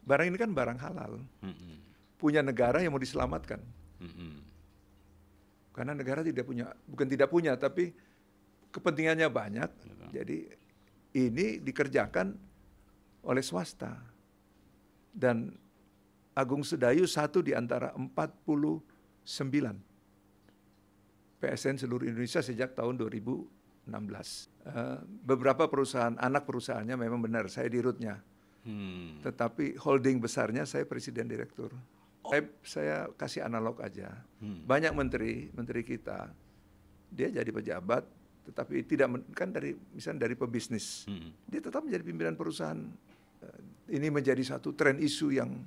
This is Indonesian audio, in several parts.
barang ini kan barang halal, punya negara yang mau diselamatkan. Karena negara bukan tidak punya, tapi kepentingannya banyak. Jadi ini dikerjakan oleh swasta. Dan Agung Sedayu satu di antara 49 PSN seluruh Indonesia sejak tahun 2016. Beberapa perusahaan, anak perusahaannya memang benar, saya di rootnya. Tetapi holding besarnya saya presiden direktur. Saya kasih analog aja. Banyak menteri kita, dia jadi pejabat, tetapi tidak kan misalnya dari pebisnis, dia tetap menjadi pimpinan perusahaan. Ini menjadi satu tren isu yang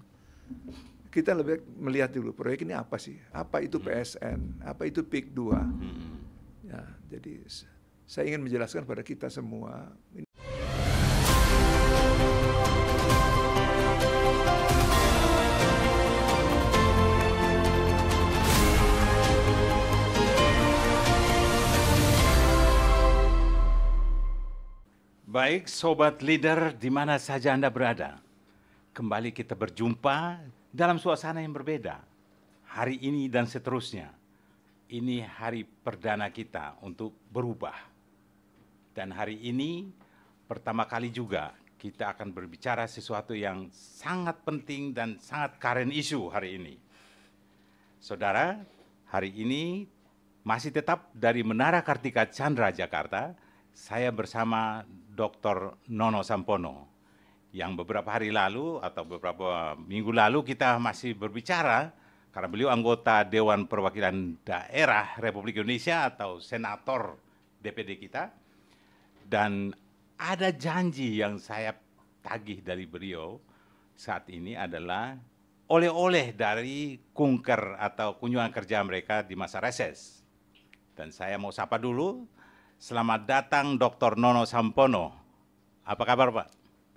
kita lebih melihat dulu proyek ini apa sih? Apa itu PSN? Apa itu PIK 2? Ya, jadi saya ingin menjelaskan pada kita semua. Baik, Sobat Leader, di mana saja Anda berada. Kembali kita berjumpa dalam suasana yang berbeda. Hari ini dan seterusnya. Ini hari perdana kita untuk berubah. Dan hari ini pertama kali juga kita akan berbicara sesuatu yang sangat penting dan sangat current issue hari ini. Saudara, hari ini masih tetap dari Menara Kartika Chandra, Jakarta, saya bersama Dr. Nono Sampono, yang beberapa hari lalu atau beberapa minggu lalu kita masih berbicara karena beliau anggota Dewan Perwakilan Daerah Republik Indonesia atau senator DPD kita, dan ada janji yang saya tagih dari beliau saat ini adalah oleh-oleh dari kunker atau kunjungan kerja mereka di masa reses. Dan saya mau sapa dulu. Selamat datang Dr. Nono Sampono. Apa kabar, Pak?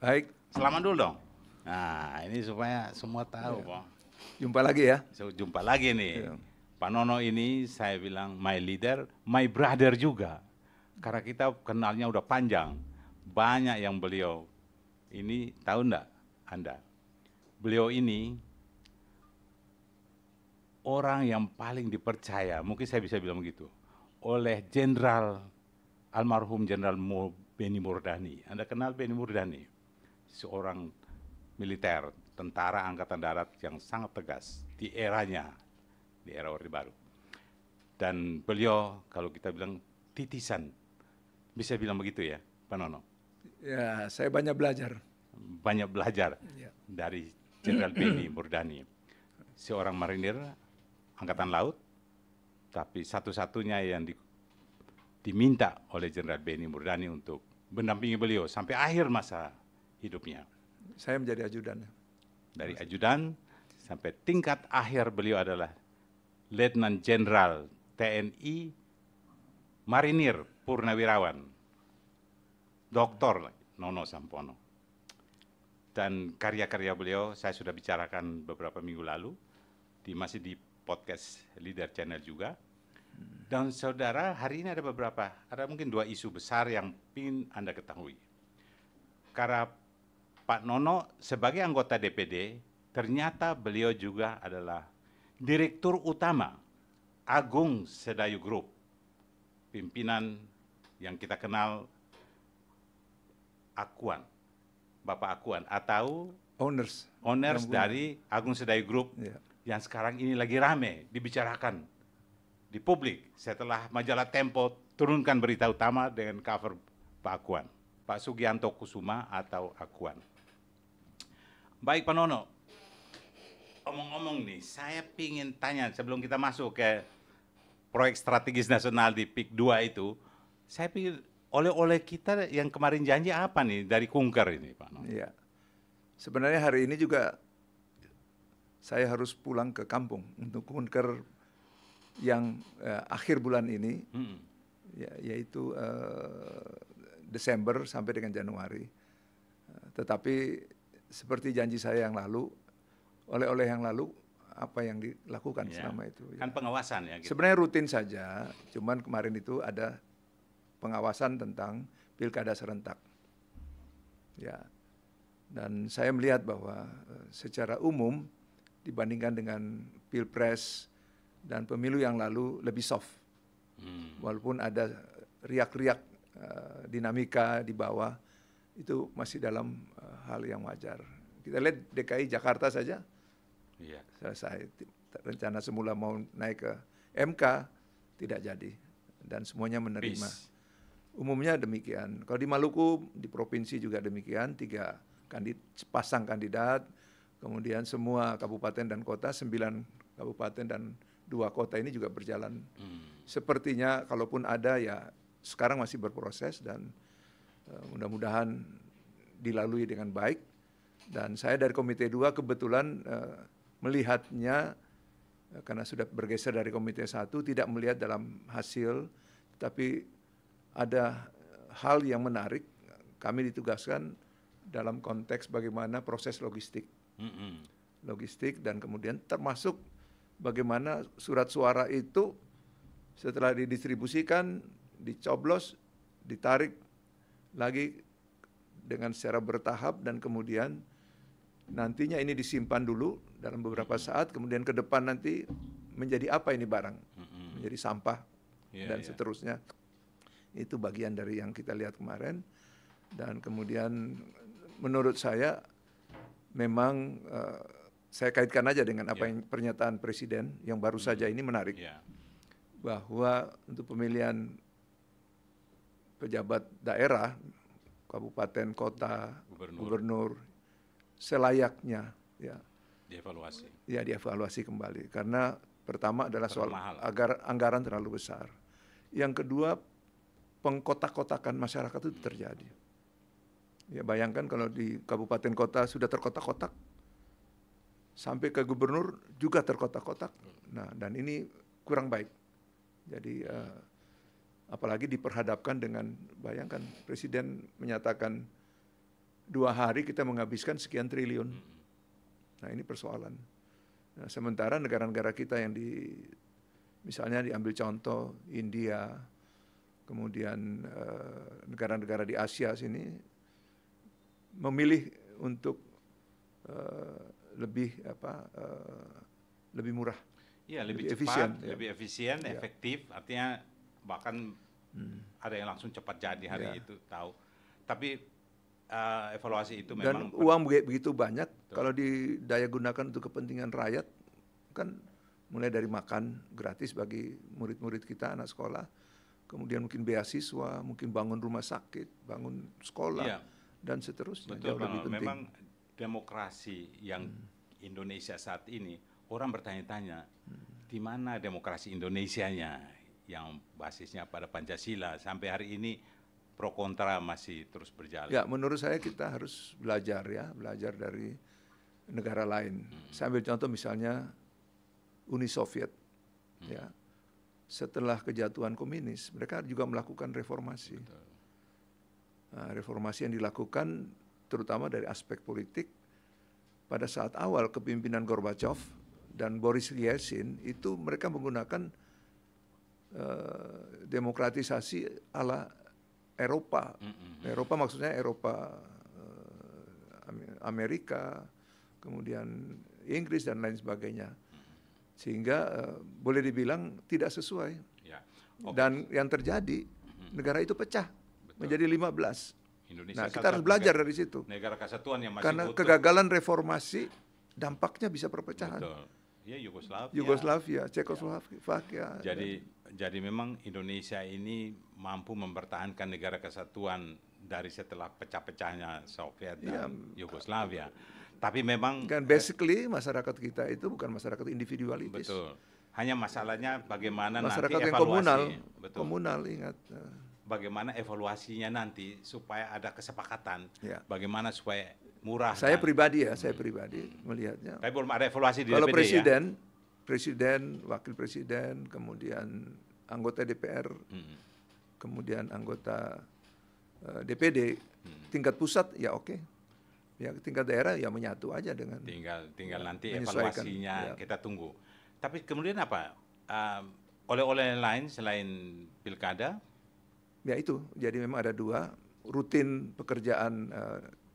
Baik. Selamat dulu dong. Nah, ini supaya semua tahu, Pak. Jumpa lagi ya. Jumpa lagi nih. Pak Nono ini saya bilang my leader, my brother juga. Karena kita kenalnya udah panjang. Banyak yang beliau. Ini tahu enggak Anda? Beliau ini orang yang paling dipercaya, mungkin saya bisa bilang begitu, oleh almarhum Jenderal Benny Murdani. Anda kenal Benny Murdani? Seorang militer, tentara Angkatan Darat yang sangat tegas di eranya, di era Orde Baru. Dan beliau, kalau kita bilang titisan, bisa bilang begitu ya, Pak Nono? Ya, saya banyak belajar. Banyak belajar dari Jenderal Benny Murdani. Seorang marinir Angkatan Laut, tapi satu-satunya yang diminta oleh Jenderal Benny Murdani untuk mendampingi beliau sampai akhir masa hidupnya. Saya menjadi ajudan. Dari ajudan sampai tingkat akhir beliau adalah Letnan Jenderal TNI Marinir Purnawirawan, Dr. Nono Sampono. Dan karya-karya beliau saya sudah bicarakan beberapa minggu lalu, masih di podcast Leader Channel juga. Dan saudara, hari ini ada mungkin 2 isu besar yang ingin Anda ketahui. Karena Pak Nono sebagai anggota DPD, ternyata beliau juga adalah Direktur Utama Agung Sedayu Group, pimpinan yang kita kenal Akuan, Bapak Akuan, atau owners dari Agung Sedayu Group, yang sekarang ini lagi rame dibicarakan di publik setelah majalah Tempo turunkan berita utama dengan cover Pak Akuan, Pak Sugianto Kusuma atau Akuan. Baik Pak Nono, omong-omong nih, saya ingin tanya sebelum kita masuk ke proyek strategis nasional di PIK 2 itu, saya pikir oleh-oleh kita yang kemarin janji apa nih dari kunker ini Pak Nono? Iya, sebenarnya hari ini juga saya harus pulang ke kampung untuk kunker yang akhir bulan ini, yaitu Desember sampai dengan Januari. Tetapi seperti janji saya yang lalu, oleh-oleh yang lalu, apa yang dilakukan selama itu. Kan pengawasan ya? Gitu. Sebenarnya rutin saja, cuman kemarin itu ada pengawasan tentang pilkada serentak. Ya, Dan saya melihat bahwa secara umum dibandingkan dengan Pilpres dan pemilu yang lalu lebih soft. Walaupun ada riak-riak dinamika di bawah, itu masih dalam hal yang wajar. Kita lihat DKI Jakarta saja, selesai. Rencana semula mau naik ke MK, tidak jadi. Dan semuanya menerima. Umumnya demikian. Kalau di Maluku, di provinsi juga demikian, 3 pasang kandidat, kemudian semua kabupaten dan kota, 9 kabupaten dan 2 kota ini juga berjalan. Sepertinya kalaupun ada ya sekarang masih berproses dan mudah-mudahan dilalui dengan baik. Dan saya dari Komite 2 kebetulan melihatnya, karena sudah bergeser dari Komite 1, tidak melihat dalam hasil, tapi ada hal yang menarik. Kami ditugaskan dalam konteks bagaimana proses logistik. Logistik dan kemudian termasuk bagaimana surat suara itu setelah didistribusikan, dicoblos, ditarik lagi dengan secara bertahap dan kemudian nantinya ini disimpan dulu dalam beberapa saat, kemudian ke depan nanti menjadi apa ini barang, menjadi sampah dan seterusnya. Itu bagian dari yang kita lihat kemarin. Dan kemudian menurut saya memang saya kaitkan aja dengan apa yang pernyataan Presiden yang baru saja ini menarik. Bahwa untuk pemilihan pejabat daerah, kabupaten, kota, gubernur selayaknya dievaluasi kembali. Karena pertama adalah soal anggaran terlalu besar. Yang kedua, pengkotak-kotakan masyarakat itu terjadi. Ya bayangkan kalau di kabupaten kota sudah terkotak-kotak, sampai ke gubernur juga terkotak-kotak. Nah, dan ini kurang baik. Jadi apalagi diperhadapkan dengan, bayangkan Presiden menyatakan 2 hari kita menghabiskan sekian triliun. Nah ini persoalan. Nah, sementara negara-negara kita yang misalnya diambil contoh India, kemudian negara-negara di Asia sini memilih untuk lebih murah, lebih cepat, lebih efisien, efektif. Artinya bahkan ada yang langsung cepat jadi hari itu tahu. Tapi evaluasi itu memang dan uang begitu banyak. Kalau didaya gunakan untuk kepentingan rakyat, kan mulai dari makan gratis bagi murid-murid kita, anak sekolah, kemudian mungkin beasiswa, mungkin bangun rumah sakit, bangun sekolah, dan seterusnya. Betul, memang demokrasi yang Indonesia saat ini, orang bertanya-tanya, di mana demokrasi Indonesianya yang basisnya pada Pancasila, sampai hari ini pro kontra masih terus berjalan. Ya, menurut saya kita harus belajar dari negara lain. Saya ambil contoh misalnya Uni Soviet, ya. Setelah kejatuhan komunis, mereka juga melakukan reformasi. Nah, reformasi yang dilakukan terutama dari aspek politik. Pada saat awal kepemimpinan Gorbachev dan Boris Yeltsin itu mereka menggunakan demokratisasi ala Eropa. Eropa maksudnya Eropa, Amerika, kemudian Inggris dan lain sebagainya. Sehingga boleh dibilang tidak sesuai. Dan yang terjadi negara itu pecah menjadi 15. Indonesia, nah, kita harus belajar dari situ. Negara kesatuan yang masih karena kegagalan reformasi dampaknya bisa perpecahan. Betul. Ya, Yugoslavia, Cekoslovakia. Jadi memang Indonesia ini mampu mempertahankan negara kesatuan dari setelah pecah-pecahnya Soviet dan Yugoslavia. Tapi memang kan basically masyarakat kita itu bukan masyarakat individualitis. Betul. Hanya masalahnya bagaimana masyarakat nanti yang evaluasi. Komunal, ingat. Bagaimana evaluasinya nanti supaya ada kesepakatan. Bagaimana supaya murah. Saya pribadi melihatnya. Tapi belum ada evaluasi di kalau DPD, presiden, wakil presiden, kemudian anggota DPR, kemudian anggota DPD, tingkat pusat ya oke. Ya tingkat daerah ya menyatu aja dengan. Tinggal nanti evaluasinya kita tunggu. Tapi kemudian apa? Oleh-oleh lain selain pilkada? Ya itu, jadi memang ada 2 rutin pekerjaan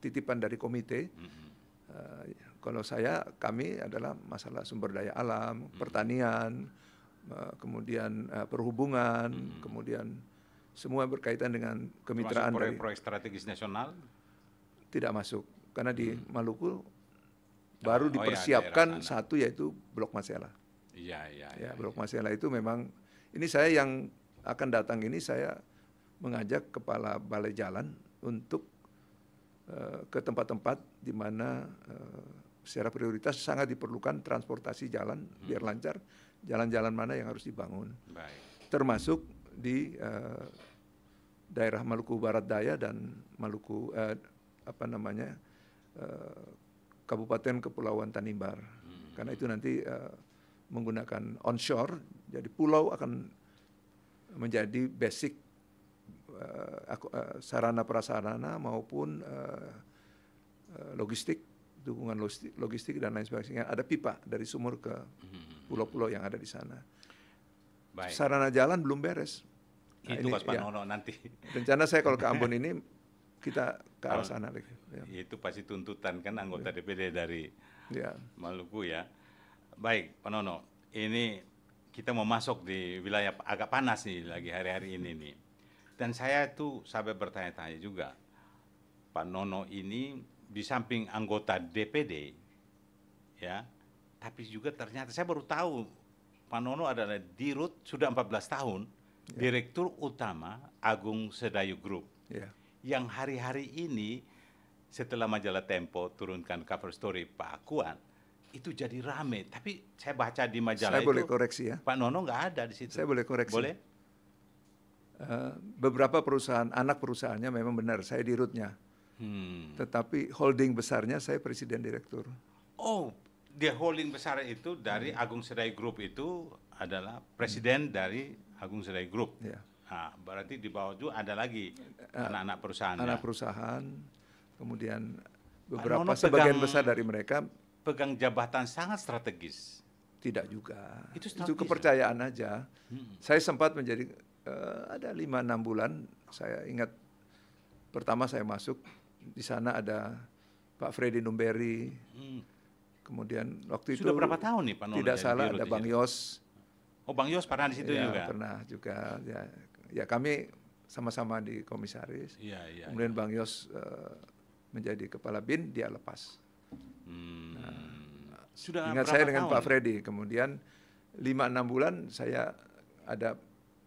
titipan dari komite. Kalau kami adalah masalah sumber daya alam, pertanian, kemudian perhubungan, kemudian semua berkaitan dengan kemitraan dari proyek strategis nasional tidak masuk karena di Maluku baru dipersiapkan satu yaitu Blok Masela. Ya, Blok Masela itu memang ini saya yang akan datang ini saya mengajak kepala balai jalan untuk ke tempat-tempat di mana secara prioritas sangat diperlukan transportasi jalan biar lancar, jalan-jalan mana yang harus dibangun. Termasuk di daerah Maluku Barat Daya dan Maluku Kabupaten Kepulauan Tanimbar. Karena itu nanti menggunakan onshore, jadi pulau akan menjadi basic sarana prasarana maupun logistik, dukungan logistik dan lain sebagainya. Ada pipa dari sumur ke pulau-pulau yang ada di sana. Baik. Sarana jalan belum beres. Nah, itu Pak Nono nanti. Rencana saya kalau ke Ambon ini kita ke arah sana lagi. Ya. Itu pasti tuntutan kan anggota DPD dari Maluku ya. Baik Pak Nono, ini kita mau masuk di wilayah agak panas nih lagi hari-hari ini nih. Dan saya tuh sampai bertanya-tanya juga, Pak Nono ini di samping anggota DPD, ya, tapi juga ternyata saya baru tahu Pak Nono adalah Dirut sudah 14 tahun, Direktur Utama Agung Sedayu Group, yang hari-hari ini setelah majalah Tempo turunkan cover story Pak Akuan, itu jadi rame. Tapi saya baca di majalah saya boleh koreksi ya. Pak Nono nggak ada di situ. Saya boleh koreksi. Boleh? Beberapa perusahaan, anak perusahaannya memang benar, saya dirutnya. Tetapi holding besarnya saya presiden direktur. Oh, dia holding besar itu dari Agung Sedayu Group itu adalah presiden dari Agung Sedayu Group. Ya. Nah, berarti di bawah itu ada lagi anak-anak perusahaan. Anak perusahaan, kemudian beberapa sebagian besar dari mereka pegang jabatan sangat strategis. Tidak juga. Itu Ya? kepercayaan aja. Saya sempat menjadi ada 5-6 bulan, saya ingat pertama saya masuk, di sana ada Pak Freddy Numberi, kemudian waktu itu sudah berapa tahun nih Pak Nono? Tidak salah ada Bang Yos. Oh Bang Yos pernah di situ juga? Pernah juga, ya kami sama-sama di komisaris, kemudian Bang Yos menjadi kepala BIN, dia lepas. Sudah ingat saya dengan Pak Freddy, kemudian 5-6 bulan saya ada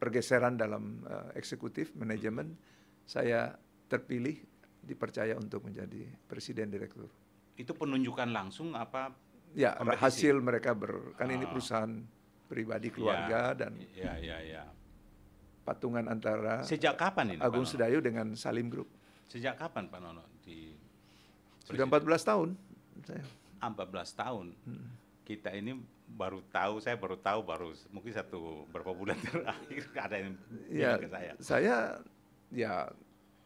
pergeseran dalam eksekutif manajemen, saya terpilih dipercaya untuk menjadi presiden direktur. Itu penunjukan langsung apa? Ya, kompetisi? Hasil mereka kan ini perusahaan pribadi keluarga dan patungan antara sejak kapan ini Agung Sedayu dengan Salim Group. Sejak kapan Pak Nono sudah 14 tahun saya. 14 tahun. Kita ini saya baru tahu mungkin berapa bulan terakhir ada yang bilang ke saya. Saya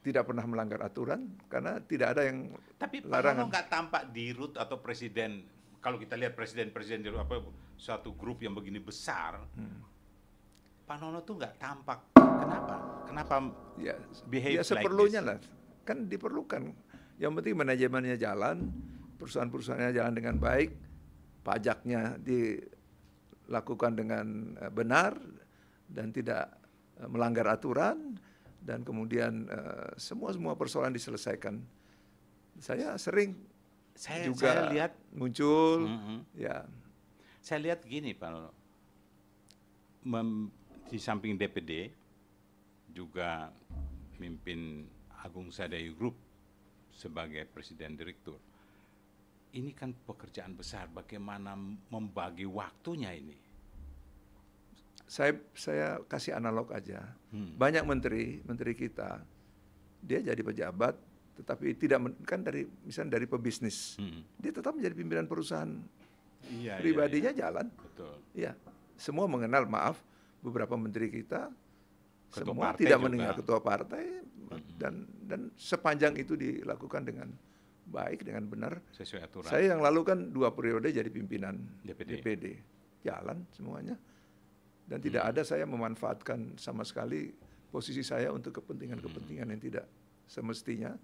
tidak pernah melanggar aturan karena tidak ada yang tapi larangan. Pak Nono nggak tampak dirut atau presiden, kalau kita lihat presiden di suatu grup yang begini besar, Pak Nono tuh nggak tampak. Kenapa behave seperlunya like this? Lah, kan diperlukan. Yang penting manajemennya jalan, perusahaan-perusahaannya jalan dengan baik, pajaknya dilakukan dengan benar dan tidak melanggar aturan, dan kemudian semua persoalan diselesaikan. Saya sering juga lihat muncul, Saya lihat gini Pak Nono, di samping DPD juga mimpin Agung Sedayu Group sebagai presiden direktur. Ini kan pekerjaan besar, bagaimana membagi waktunya ini? Saya kasih analog aja. Banyak menteri kita, dia jadi pejabat, tetapi misalnya dari pebisnis, dia tetap menjadi pimpinan perusahaan pribadinya jalan. Betul. Ya, semua mengenal, beberapa menteri kita semua partai tidak juga. mendengar ketua partai, dan sepanjang itu dilakukan dengan baik, dengan benar. Sesuai aturan. Saya yang lalu kan 2 periode jadi pimpinan DPD. Jalan semuanya. Dan tidak ada saya memanfaatkan sama sekali posisi saya untuk kepentingan-kepentingan yang tidak semestinya.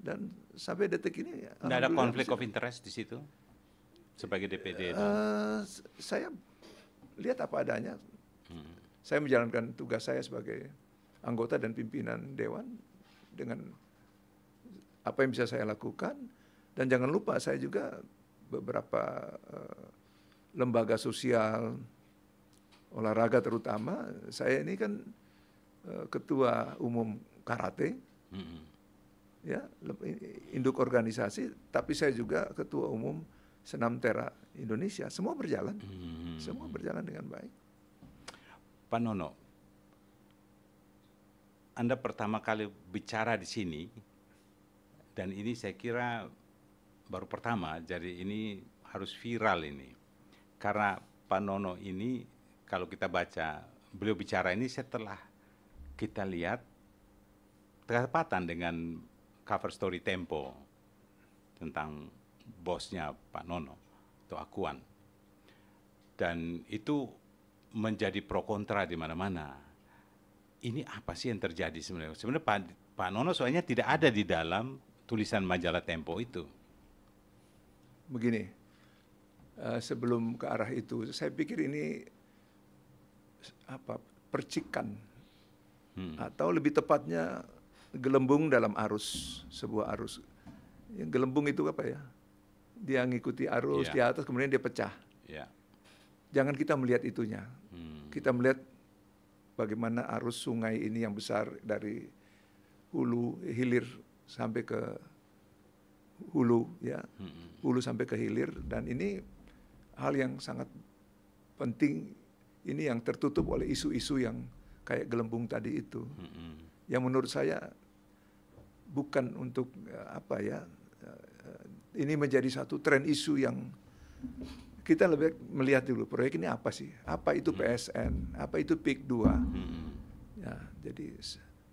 Dan sampai detik ini Tidak ada alhamdulillah konflik of interest di situ sebagai DPD? saya lihat apa adanya. Saya menjalankan tugas saya sebagai anggota dan pimpinan dewan dengan apa yang bisa saya lakukan. Dan jangan lupa saya juga beberapa lembaga sosial, olahraga terutama. Saya ini kan ketua umum karate, ya, induk organisasi, tapi saya juga ketua umum senam tera Indonesia. Semua berjalan, semua berjalan dengan baik. Pak Nono, Anda pertama kali bicara di sini, dan ini saya kira baru pertama, jadi ini harus viral ini. Karena Pak Nono ini, kalau kita baca, beliau bicara ini setelah kita lihat ketepatan dengan cover story Tempo tentang bosnya Pak Nono, atau Akuan. Dan itu menjadi pro kontra di mana-mana. Ini apa sih yang terjadi sebenarnya? Sebenarnya Pak Nono soalnya tidak ada di dalam tulisan majalah Tempo itu. Begini, sebelum ke arah itu, saya pikir ini percikan, atau lebih tepatnya gelembung dalam arus, sebuah arus. Yang gelembung itu apa ya? Dia ngikuti arus di atas, kemudian dia pecah. Jangan kita melihat itunya. Kita melihat bagaimana arus sungai ini yang besar dari hulu hilir sampai ke hulu, ya, hulu sampai ke hilir, dan ini hal yang sangat penting. Ini yang tertutup oleh isu-isu yang kayak gelembung tadi itu, yang menurut saya bukan untuk ini menjadi satu tren isu yang kita lebih melihat dulu proyek ini apa sih, apa itu PSN, apa itu PIK 2. Ya, jadi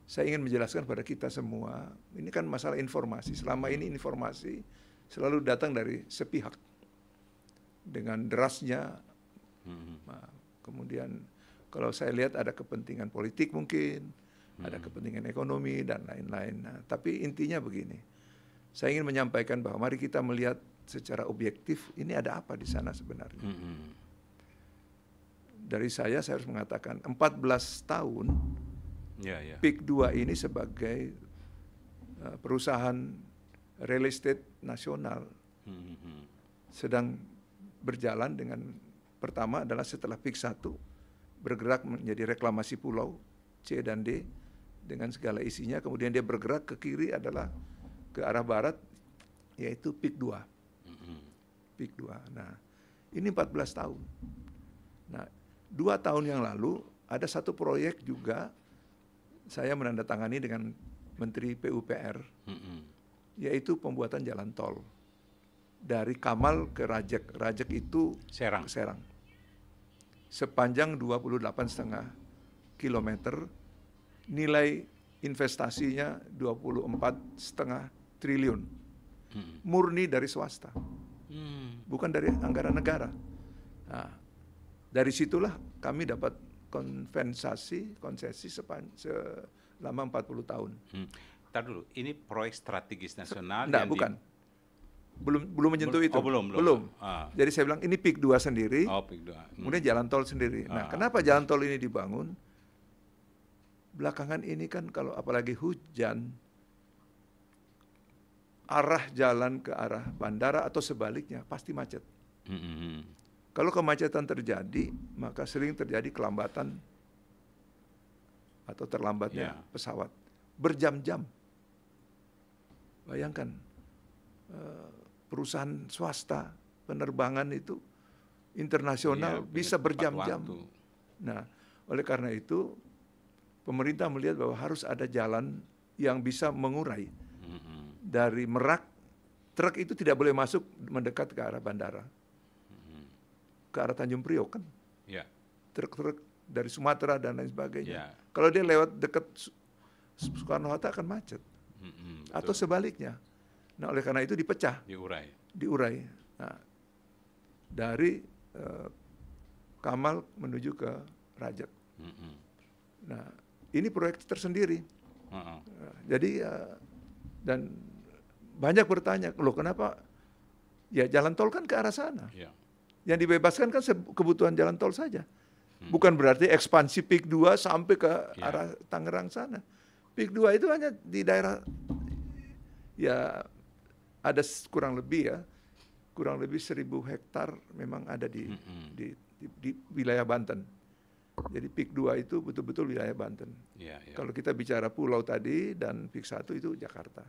saya ingin menjelaskan pada kita semua, ini kan masalah informasi. Selama ini informasi selalu datang dari sepihak dengan derasnya. Nah, kemudian kalau saya lihat ada kepentingan politik mungkin, ada kepentingan ekonomi dan lain-lain. Nah, tapi intinya begini, saya ingin menyampaikan bahwa mari kita melihat secara objektif ini ada apa di sana sebenarnya. Dari saya harus mengatakan 14 tahun PIK 2 ini sebagai perusahaan real estate nasional sedang berjalan dengan pertama adalah setelah PIK 1 bergerak menjadi reklamasi pulau C dan D dengan segala isinya, kemudian dia bergerak ke kiri adalah ke arah barat yaitu PIK 2. PIK 2. Nah, ini 14 tahun. Nah, 2 tahun yang lalu ada satu proyek juga saya menandatangani dengan Menteri PUPR, yaitu pembuatan jalan tol dari Kamal ke Rajek. Rajek itu Serang. Sepanjang 28,5 kilometer, nilai investasinya 24,5 triliun, murni dari swasta. Bukan dari anggaran negara. Nah, dari situlah kami dapat konsesi selama 40 tahun. Ntar dulu, ini proyek strategis nasional. Enggak, bukan. Belum menyentuh itu. Belum. Jadi saya bilang ini PIK 2 sendiri. PIK 2. Kemudian jalan tol sendiri. Nah, kenapa jalan tol ini dibangun? Belakangan ini kan kalau apalagi hujan, arah jalan ke arah bandara atau sebaliknya pasti macet. Kalau kemacetan terjadi, maka sering terjadi kelambatan atau terlambatnya pesawat berjam-jam. Bayangkan perusahaan swasta penerbangan itu internasional bisa berjam-jam. Nah, oleh karena itu pemerintah melihat bahwa harus ada jalan yang bisa mengurai. Dari Merak, truk itu tidak boleh masuk mendekat ke arah bandara, ke arah Tanjung Priok kan. Truk-truk dari Sumatera dan lain sebagainya. Kalau dia lewat dekat Soekarno-Hatta akan macet. Atau sebaliknya. Nah, oleh karena itu dipecah. Diurai. Nah, dari Kamal menuju ke Rajek. Nah, ini proyek tersendiri. Jadi dan banyak bertanya, loh kenapa? Ya jalan tol kan ke arah sana. Ya. Yang dibebaskan kan kebutuhan jalan tol saja. Bukan berarti ekspansi PIK 2 sampai ke arah Tangerang sana. PIK 2 itu hanya di daerah, ya ada kurang lebih 1.000 hektar memang ada di wilayah Banten. Jadi PIK 2 itu betul-betul wilayah Banten. Kalau kita bicara pulau tadi dan PIK 1 itu Jakarta.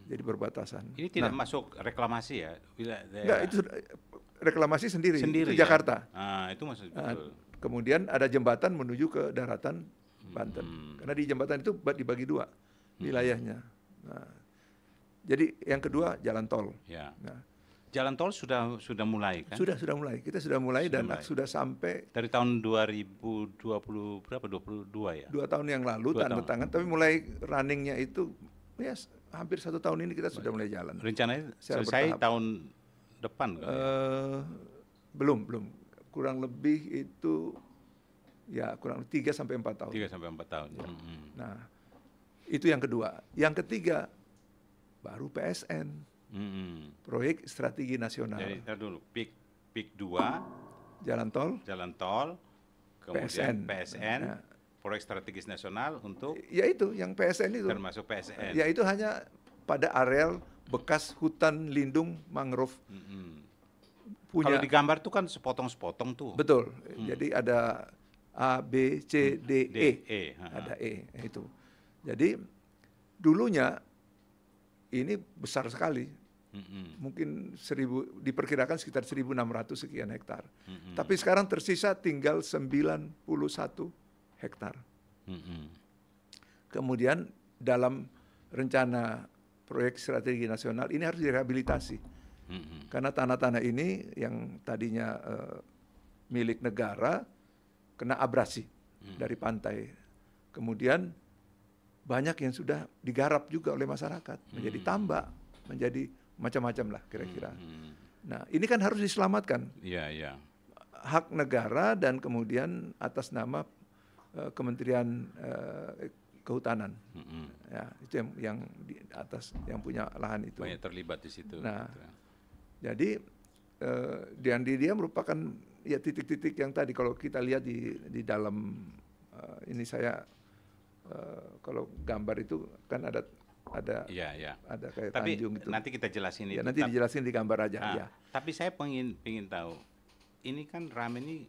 Jadi berbatasan. Ini tidak masuk reklamasi ya? Enggak, itu reklamasi sendiri itu ya? Jakarta. Itu maksud betul. Kemudian ada jembatan menuju ke daratan Banten. Karena di jembatan itu dibagi 2 wilayahnya. Nah, jadi yang kedua jalan tol. Ya. Nah, jalan tol sudah mulai kan? Sudah mulai. Kita sudah mulai sudah sampai dari tahun 2020 berapa? 22 ya? 2 tahun yang lalu tanda tangan, tapi mulai runningnya itu ya hampir 1 tahun ini kita sudah mulai jalan. Rencananya selesai tahun depan kan? Belum. Kurang lebih itu ya kurang 3 sampai 4 tahun. 3 sampai 4 tahun. Ya. Nah, itu yang kedua. Yang ketiga baru PSN. Proyek Strategi Nasional. Jadi dulu PIK 2 jalan tol, kemudian PSN ya. Proyek Strategis Nasional untuk ya itu yang PSN itu. Termasuk PSN. Ya itu hanya pada areal bekas hutan lindung mangrove. Kalau digambar itu kan sepotong-sepotong tuh. Betul. Jadi ada A, B, C, D, E. Ada E itu. Jadi dulunya ini besar sekali. Mungkin diperkirakan sekitar 1.600 sekian hektar. Tapi sekarang tersisa tinggal 91 hektar. Kemudian dalam rencana proyek strategi nasional ini harus direhabilitasi. Karena tanah-tanah ini yang tadinya milik negara kena abrasi dari pantai. Kemudian banyak yang sudah digarap juga oleh masyarakat, menjadi tambak, menjadi macam-macam lah kira-kira. Nah, ini kan harus diselamatkan. Hak negara dan kemudian atas nama Kementerian Kehutanan. Ya, itu yang di atas yang punya lahan itu. Banyak terlibat di situ. Nah, jadi dia merupakan ya titik-titik yang tadi kalau kita lihat di dalam ini saya kalau gambar itu kan ada kayak tapi Tanjung gitu. Nanti kita jelasin itu. Nanti dijelasin di gambar aja. Ya. Tapi saya pengen tahu, ini kan rame ini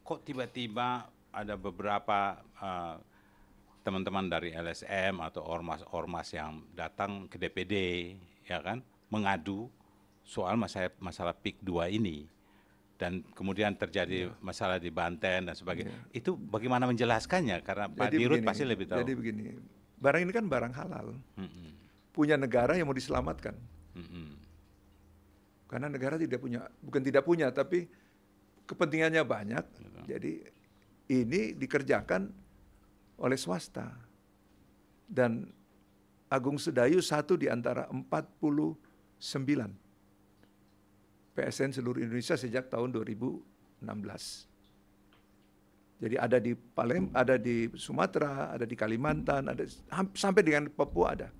kok tiba-tiba ada beberapa teman-teman dari LSM atau ormas-ormas yang datang ke DPD, ya kan, mengadu soal masalah PIK 2 ini. Dan kemudian terjadi masalah di Banten dan sebagainya. Itu bagaimana menjelaskannya? Karena Pak Dirut pasti lebih tahu. Jadi begini, barang ini kan barang halal. Punya negara yang mau diselamatkan. Karena negara bukan tidak punya, tapi kepentingannya banyak. Jadi ini dikerjakan oleh swasta. Dan Agung Sedayu satu di antara 49 PSN seluruh Indonesia sejak tahun 2016. Jadi ada di ada di Sumatera, ada di Kalimantan, ada sampai dengan Papua ada.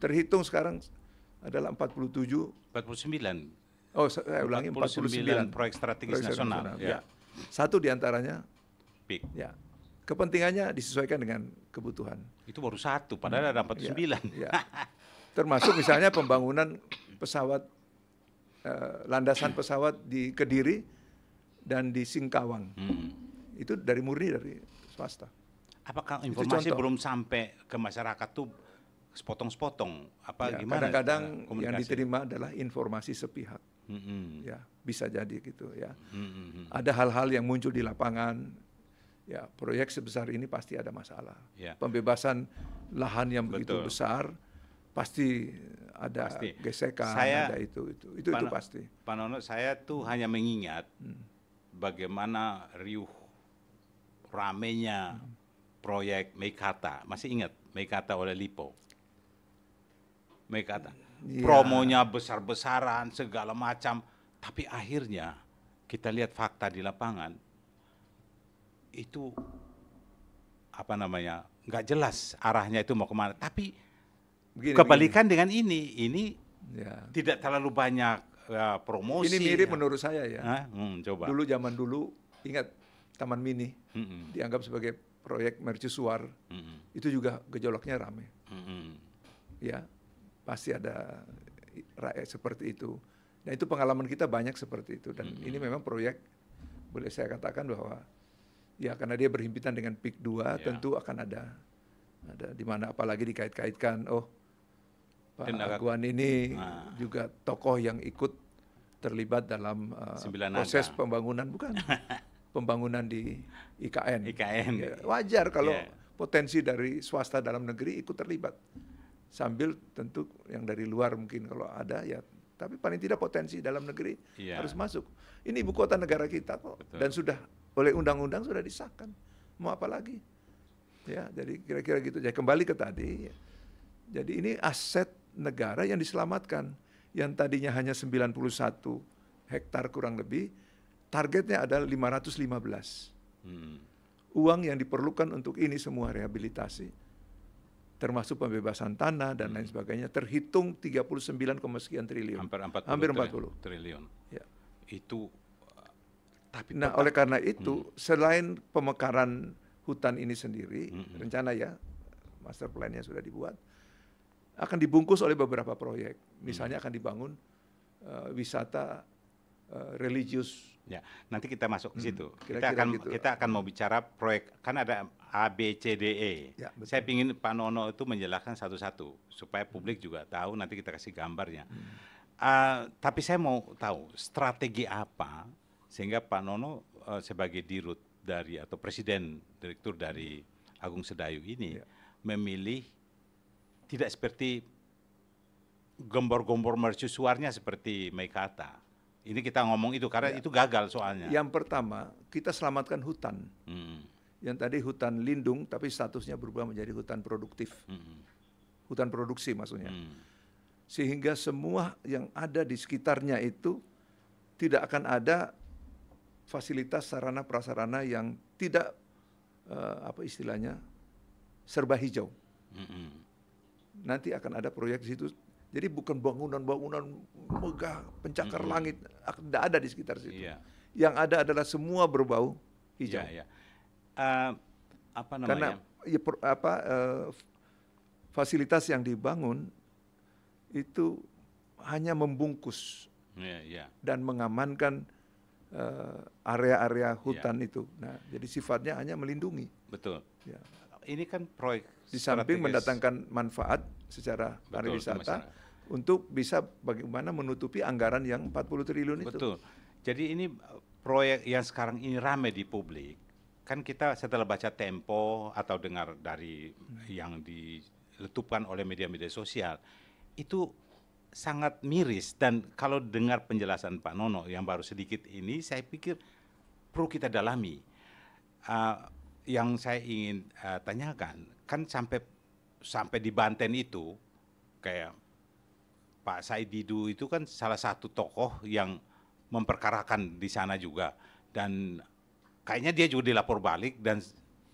Terhitung sekarang adalah 49. Oh, saya ulangi 49 proyek strategis nasional. Ya. Satu di antaranya PIK. Ya. Kepentingannya disesuaikan dengan kebutuhan. Itu baru satu, padahal ada 49. Ya. Termasuk misalnya pembangunan pesawat landasan pesawat di Kediri dan di Singkawang. Itu murni dari swasta. Apakah informasi belum sampai ke masyarakat tuh sepotong-sepotong? Gimana? Kadang-kadang yang diterima adalah informasi sepihak. Ya, bisa jadi gitu ya. Ada hal-hal yang muncul di lapangan. Ya, proyek sebesar ini pasti ada masalah. Ya. Pembebasan lahan yang begitu besar pasti ada gesekan, ada itu pasti. Pak Nono, saya tuh hanya mengingat bagaimana riuh ramenya proyek Meikarta. Masih ingat Meikarta oleh Lipo? Meikarta. Promonya besar-besaran, segala macam. Tapi akhirnya kita lihat fakta di lapangan, itu nggak jelas arahnya itu mau kemana. Tapi kebalikan dengan ini Ya. Tidak terlalu banyak promosi. Ini mirip menurut saya ya. Coba. Zaman dulu ingat Taman Mini dianggap sebagai proyek mercusuar, itu juga gejolaknya rame. Ya, pasti ada rakyat seperti itu. Nah itu pengalaman kita banyak seperti itu, dan ini memang proyek boleh saya katakan bahwa ya karena dia berhimpitan dengan PIK 2 tentu akan ada di mana, apalagi dikait-kaitkan Pak Aguan ini juga tokoh yang ikut terlibat dalam proses pembangunan, bukan pembangunan di IKN. Ya, wajar kalau potensi dari swasta dalam negeri ikut terlibat. Sambil tentu yang dari luar mungkin kalau ada ya, tapi paling tidak potensi dalam negeri harus masuk. Ini ibu kota negara kita kok. Betul. Dan sudah oleh undang-undang sudah disahkan. Mau apa lagi? Ya, jadi kira-kira gitu. Jadi kembali ke tadi. Jadi ini aset negara yang diselamatkan. Yang tadinya hanya 91 hektar kurang lebih, targetnya adalah 515. Uang yang diperlukan untuk ini semua rehabilitasi, termasuk pembebasan tanah dan lain sebagainya, terhitung 39, sekian triliun. Hampir 40 triliun. Ya. Itu tapi oleh karena itu selain pemekaran hutan ini sendiri, rencana ya master plan-nya sudah dibuat, akan dibungkus oleh beberapa proyek. Misalnya akan dibangun wisata religius. Ya, nanti kita masuk ke situ. Kita akan mau bicara proyek, kan ada A, B, C, D, E. Ya, saya ingin Pak Nono itu menjelaskan satu-satu supaya publik juga tahu, nanti kita kasih gambarnya. Tapi saya mau tahu strategi apa sehingga Pak Nono sebagai dirut dari atau presiden direktur dari Agung Sedayu ini memilih tidak seperti gembor-gembor mercusuarnya seperti Mekarta. Ini kita ngomong itu karena itu gagal soalnya. Yang pertama, kita selamatkan hutan. Yang tadi hutan lindung, tapi statusnya berubah menjadi hutan produktif. Hutan produksi maksudnya. Sehingga semua yang ada di sekitarnya itu tidak akan ada fasilitas sarana prasarana yang tidak apa istilahnya serba hijau. Nanti akan ada proyek di situ. Jadi bukan bangunan-bangunan megah pencakar langit, tidak ada di sekitar situ. Yang ada adalah semua berbau hijau. Apa namanya? Karena fasilitas yang dibangun itu hanya membungkus dan mengamankan area-area hutan itu. Nah, jadi sifatnya hanya melindungi. Betul. Ya. Ini kan proyek di samping mendatangkan manfaat secara pariwisata untuk bisa bagaimana menutupi anggaran yang 40 triliun itu. Betul. Jadi ini proyek yang sekarang ini ramai di publik. Kan kita setelah baca Tempo atau dengar dari yang diletupkan oleh media-media sosial, itu sangat miris. Dan kalau dengar penjelasan Pak Nono yang baru sedikit ini, saya pikir perlu kita dalami. Yang saya ingin tanyakan, kan sampai di Banten itu, kayak Pak Said Didu itu kan salah satu tokoh yang memperkarakan di sana juga, dan kayaknya dia juga dilapor balik, dan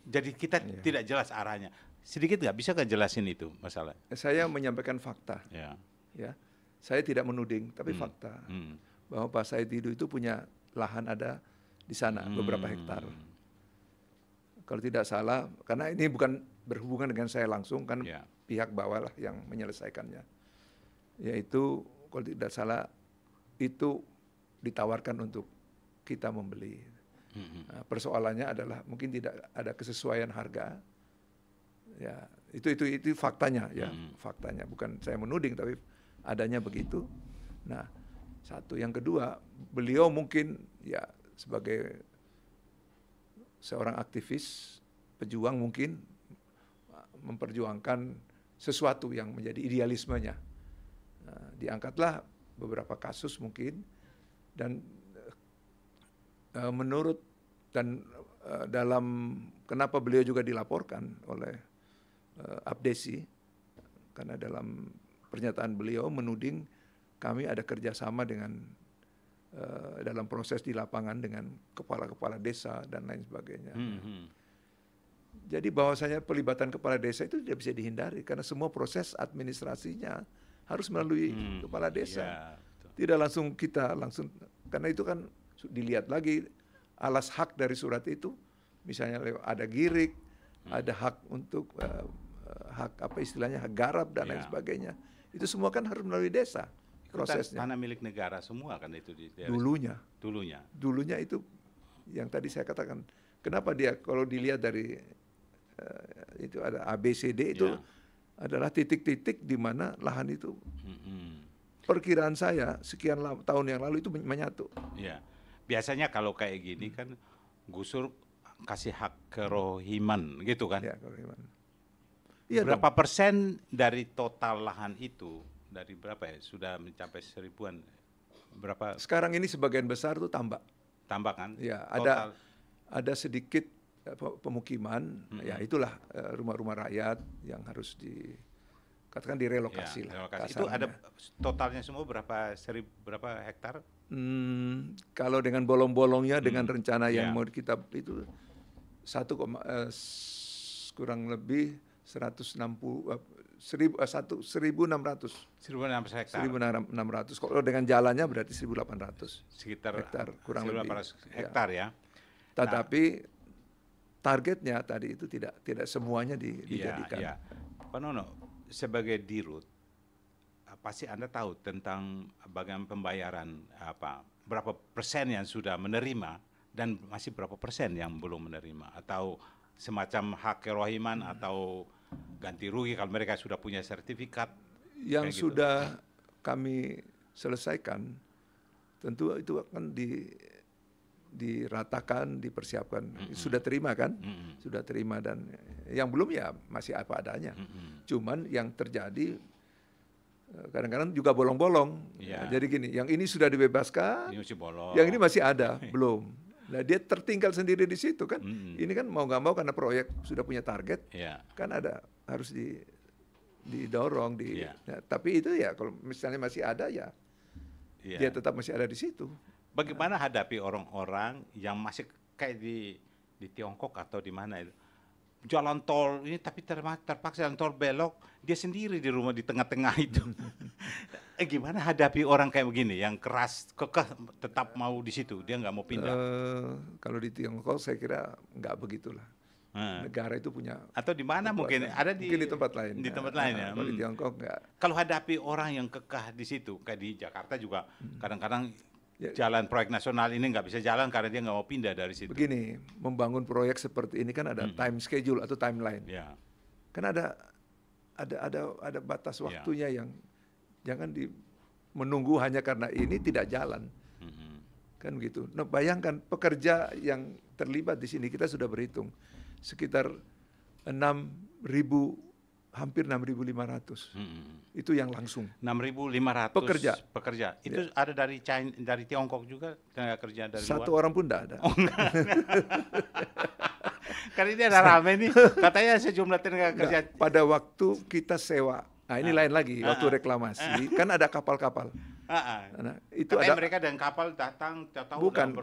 jadi kita tidak jelas arahnya. Sedikit nggak bisa nggak jelasin itu masalah? Saya menyampaikan fakta, ya. Saya tidak menuding, tapi fakta bahwa Pak Said Didu itu punya lahan ada di sana beberapa hektar. Kalau tidak salah, karena ini bukan berhubungan dengan saya langsung, kan pihak bawah lah yang menyelesaikannya. Yaitu kalau tidak salah itu ditawarkan untuk kita membeli. Nah, persoalannya adalah mungkin tidak ada kesesuaian harga. Ya, itu faktanya ya, faktanya. Bukan saya menuding, tapi adanya begitu. Nah, satu, yang kedua, beliau mungkin ya sebagai seorang aktivis, pejuang mungkin memperjuangkan sesuatu yang menjadi idealismenya. Nah, diangkatlah beberapa kasus mungkin, dan menurut dan dalam kenapa beliau juga dilaporkan oleh Abdesi, karena dalam pernyataan beliau menuding kami ada kerjasama dengan dalam proses di lapangan dengan kepala-kepala desa dan lain sebagainya. Jadi bahwasanya pelibatan kepala desa itu tidak bisa dihindari karena semua proses administrasinya harus melalui kepala desa. Ya, betul. Tidak langsung kita karena itu kan dilihat lagi alas hak dari surat itu, misalnya ada girik, ada hak untuk hak apa istilahnya hak garap dan lain sebagainya. Itu semua kan harus melalui desa prosesnya. Tanah milik negara semua kan itu Dulunya itu yang tadi saya katakan. Kenapa dia kalau dilihat dari itu ada ABCD itu adalah titik-titik di mana lahan itu perkiraan saya sekian tahun yang lalu itu menyatu. Ya. Biasanya kalau kayak gini kan Gusur kasih hak kerohiman gitu kan? Ya, kerohiman. Iya berapa persen dari total lahan itu dari berapa ya? Sudah mencapai 1000-an. Berapa? Sekarang ini sebagian besar tuh tambak. Tambak kan? Ya, total. ada sedikit pemukiman, ya itulah rumah-rumah rakyat yang harus katakan direlokasi lah. Relokasi. Itu ada totalnya semua berapa hektar? Kalau dengan bolong-bolongnya dengan rencana yang mau kita itu kurang lebih 1.600 hektar. 1.600. Kalau dengan jalannya berarti 1.800. Sekitar hektar kurang 1.800 lebih. hektar ya. Tetapi targetnya tadi itu tidak semuanya dijadikan. Iya. Pak Nono, sebagai dirut pasti Anda tahu tentang bagaimana pembayaran berapa persen yang sudah menerima dan masih berapa persen yang belum menerima, atau semacam hak kerohiman atau ganti rugi kalau mereka sudah punya sertifikat. Yang sudah kami selesaikan tentu itu akan diratakan, dipersiapkan. Sudah terima kan? Sudah terima, dan yang belum ya masih apa adanya. Cuman yang terjadi kadang-kadang juga bolong-bolong. Jadi gini, yang ini sudah dibebaskan, yang ini masih ada, belum. Nah dia tertinggal sendiri di situ kan. Ini kan mau nggak mau karena proyek sudah punya target, kan harus didorong. Tapi itu ya kalau misalnya masih ada ya, dia tetap masih ada di situ. Bagaimana hadapi orang-orang yang masih kayak di Tiongkok atau di mana itu, jalan tol ini tapi terpaksa jalan tol belok, dia sendiri di rumah di tengah-tengah itu. Gimana hadapi orang kayak begini yang keras, kekeh tetap mau di situ, dia nggak mau pindah? Kalau di Tiongkok saya kira nggak begitulah. Negara itu punya. Atau di mana mungkin ada mungkin di tempat lain. Di tempat lain ya. Kalau di Tiongkok nggak. Kalau hadapi orang yang kekeh di situ, kayak di Jakarta juga kadang-kadang jalan proyek nasional ini nggak bisa jalan karena dia nggak mau pindah dari situ. Begini, membangun proyek seperti ini kan ada time schedule atau timeline. Kan ada batas waktunya yang jangan menunggu hanya karena ini tidak jalan. Kan gitu. Nah, bayangkan pekerja yang terlibat di sini, kita sudah berhitung sekitar 6.000, hampir 6.500. Itu yang langsung. 6.500 pekerja. Itu ada dari Tiongkok juga tenaga kerja dari luar? Satu orang pun tidak ada. Karena ini ada rame nih, katanya sejumlah tenaga kerja. Pada waktu kita sewa, ini lain lagi, waktu reklamasi, kan ada kapal-kapal. Nah, itu ada mereka dan kapal datang, bukan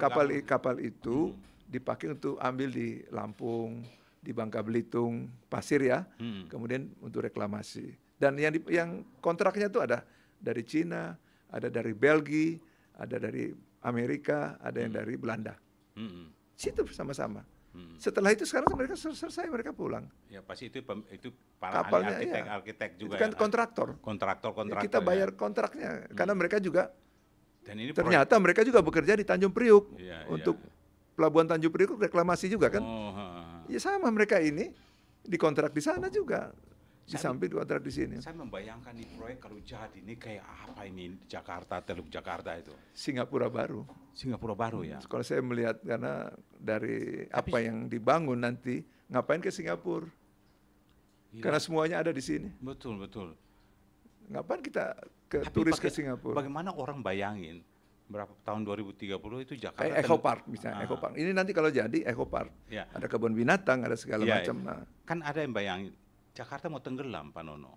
kapal itu dipakai untuk ambil di Lampung, di Bangka Belitung, pasir ya, kemudian untuk reklamasi. Dan yang kontraknya itu ada dari Cina, ada dari Belgia, ada dari Amerika, ada yang dari Belanda. Situ sama-sama. Setelah itu sekarang mereka selesai, mereka pulang. Ya pasti itu para kapalnya, arsitek juga. Itu kan kontraktor. Kontraktor. Kita bayar kontraknya, karena mereka juga. Dan ini ternyata mereka juga bekerja di Tanjung Priuk untuk Pelabuhan Tanjung Priuk reklamasi juga kan. Ya sama, mereka ini dikontrak di sana juga. Di samping dikontrak di sini. Saya membayangkan di proyek kalau jadi ini kayak apa ini Jakarta, Teluk Jakarta itu. Singapura baru ya. Kalau saya melihat karena dari apa yang dibangun nanti, ngapain ke Singapura? Karena semuanya ada di sini. Betul. Ngapain kita turis ke Singapura? Bagaimana orang bayangin berapa tahun 2030 itu Jakarta Eco Park misalnya, Eco Park. Ini nanti kalau jadi Eco Park, ada kebun binatang, ada segala macam. Kan ada yang bayangin Jakarta mau tenggelam, Pak Nono.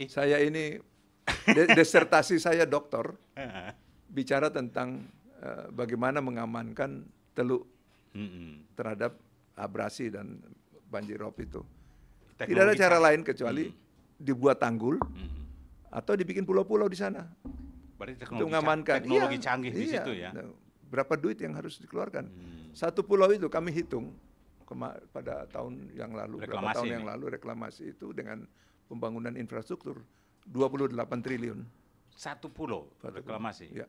Saya ini disertasi saya doktor bicara tentang bagaimana mengamankan teluk terhadap abrasi dan banjirop itu. Tidak ada cara lain kecuali dibuat tanggul atau dibikin pulau-pulau di sana. Berarti Untuk mengamankan. teknologi canggih di situ ya. Berapa duit yang harus dikeluarkan? Satu pulau itu kami hitung pada tahun yang lalu, beberapa tahun yang lalu reklamasi itu dengan pembangunan infrastruktur 28 triliun. Satu pulau reklamasi. Ya.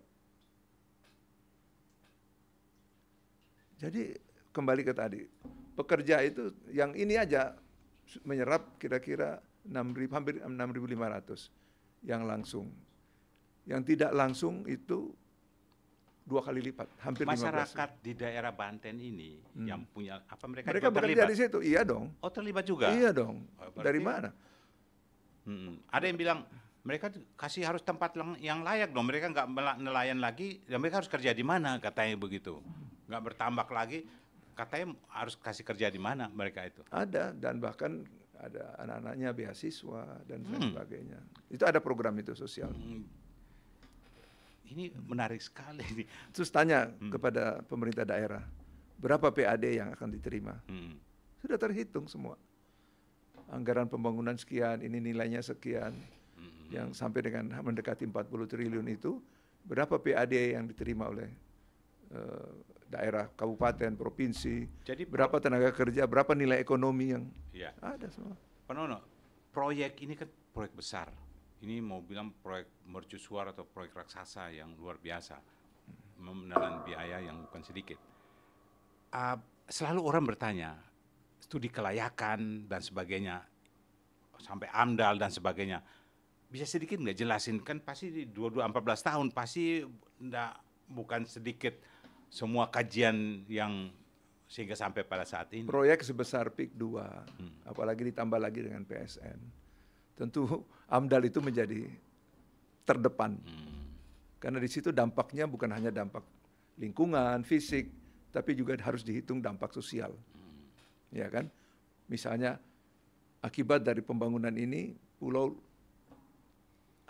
Jadi kembali ke tadi, pekerja itu yang ini aja menyerap kira-kira 6.000, hampir 6.500 yang langsung. Yang tidak langsung itu 2 kali lipat, hampir 15. Masyarakat di daerah Banten ini yang punya apa mereka bekerja di situ? Iya dong. Oh, terlibat juga? Iya dong. Dari mana? Ada yang bilang mereka kasih harus tempat yang layak dong. Mereka nggak nelayan lagi, dan mereka harus kerja di mana katanya begitu. Nggak bertambak lagi, katanya harus kasih kerja di mana mereka itu. Ada, dan bahkan ada anak-anaknya beasiswa dan sebagainya. Itu ada program itu sosial. Ini menarik sekali. Terus tanya kepada pemerintah daerah, berapa PAD yang akan diterima? Sudah terhitung semua. Anggaran pembangunan sekian, ini nilainya sekian. Yang sampai dengan mendekati 40 triliun itu, berapa PAD yang diterima oleh daerah, kabupaten, provinsi, jadi berapa tenaga kerja, berapa nilai ekonomi yang ada semua. Pak Nono, proyek ini kan proyek besar. Ini mau bilang proyek mercusuar atau proyek raksasa yang luar biasa, menelan biaya yang bukan sedikit. Selalu orang bertanya, studi kelayakan dan sebagainya, sampai AMDAL dan sebagainya. Bisa sedikit nggak jelasin? Kan pasti di 14 tahun, pasti bukan sedikit semua kajian yang sehingga sampai pada saat ini. Proyek sebesar PIK 2, apalagi ditambah lagi dengan PSN. Tentu AMDAL itu menjadi terdepan. Karena di situ dampaknya bukan hanya dampak lingkungan, fisik, tapi juga harus dihitung dampak sosial. Ya kan? Misalnya akibat dari pembangunan ini, pulau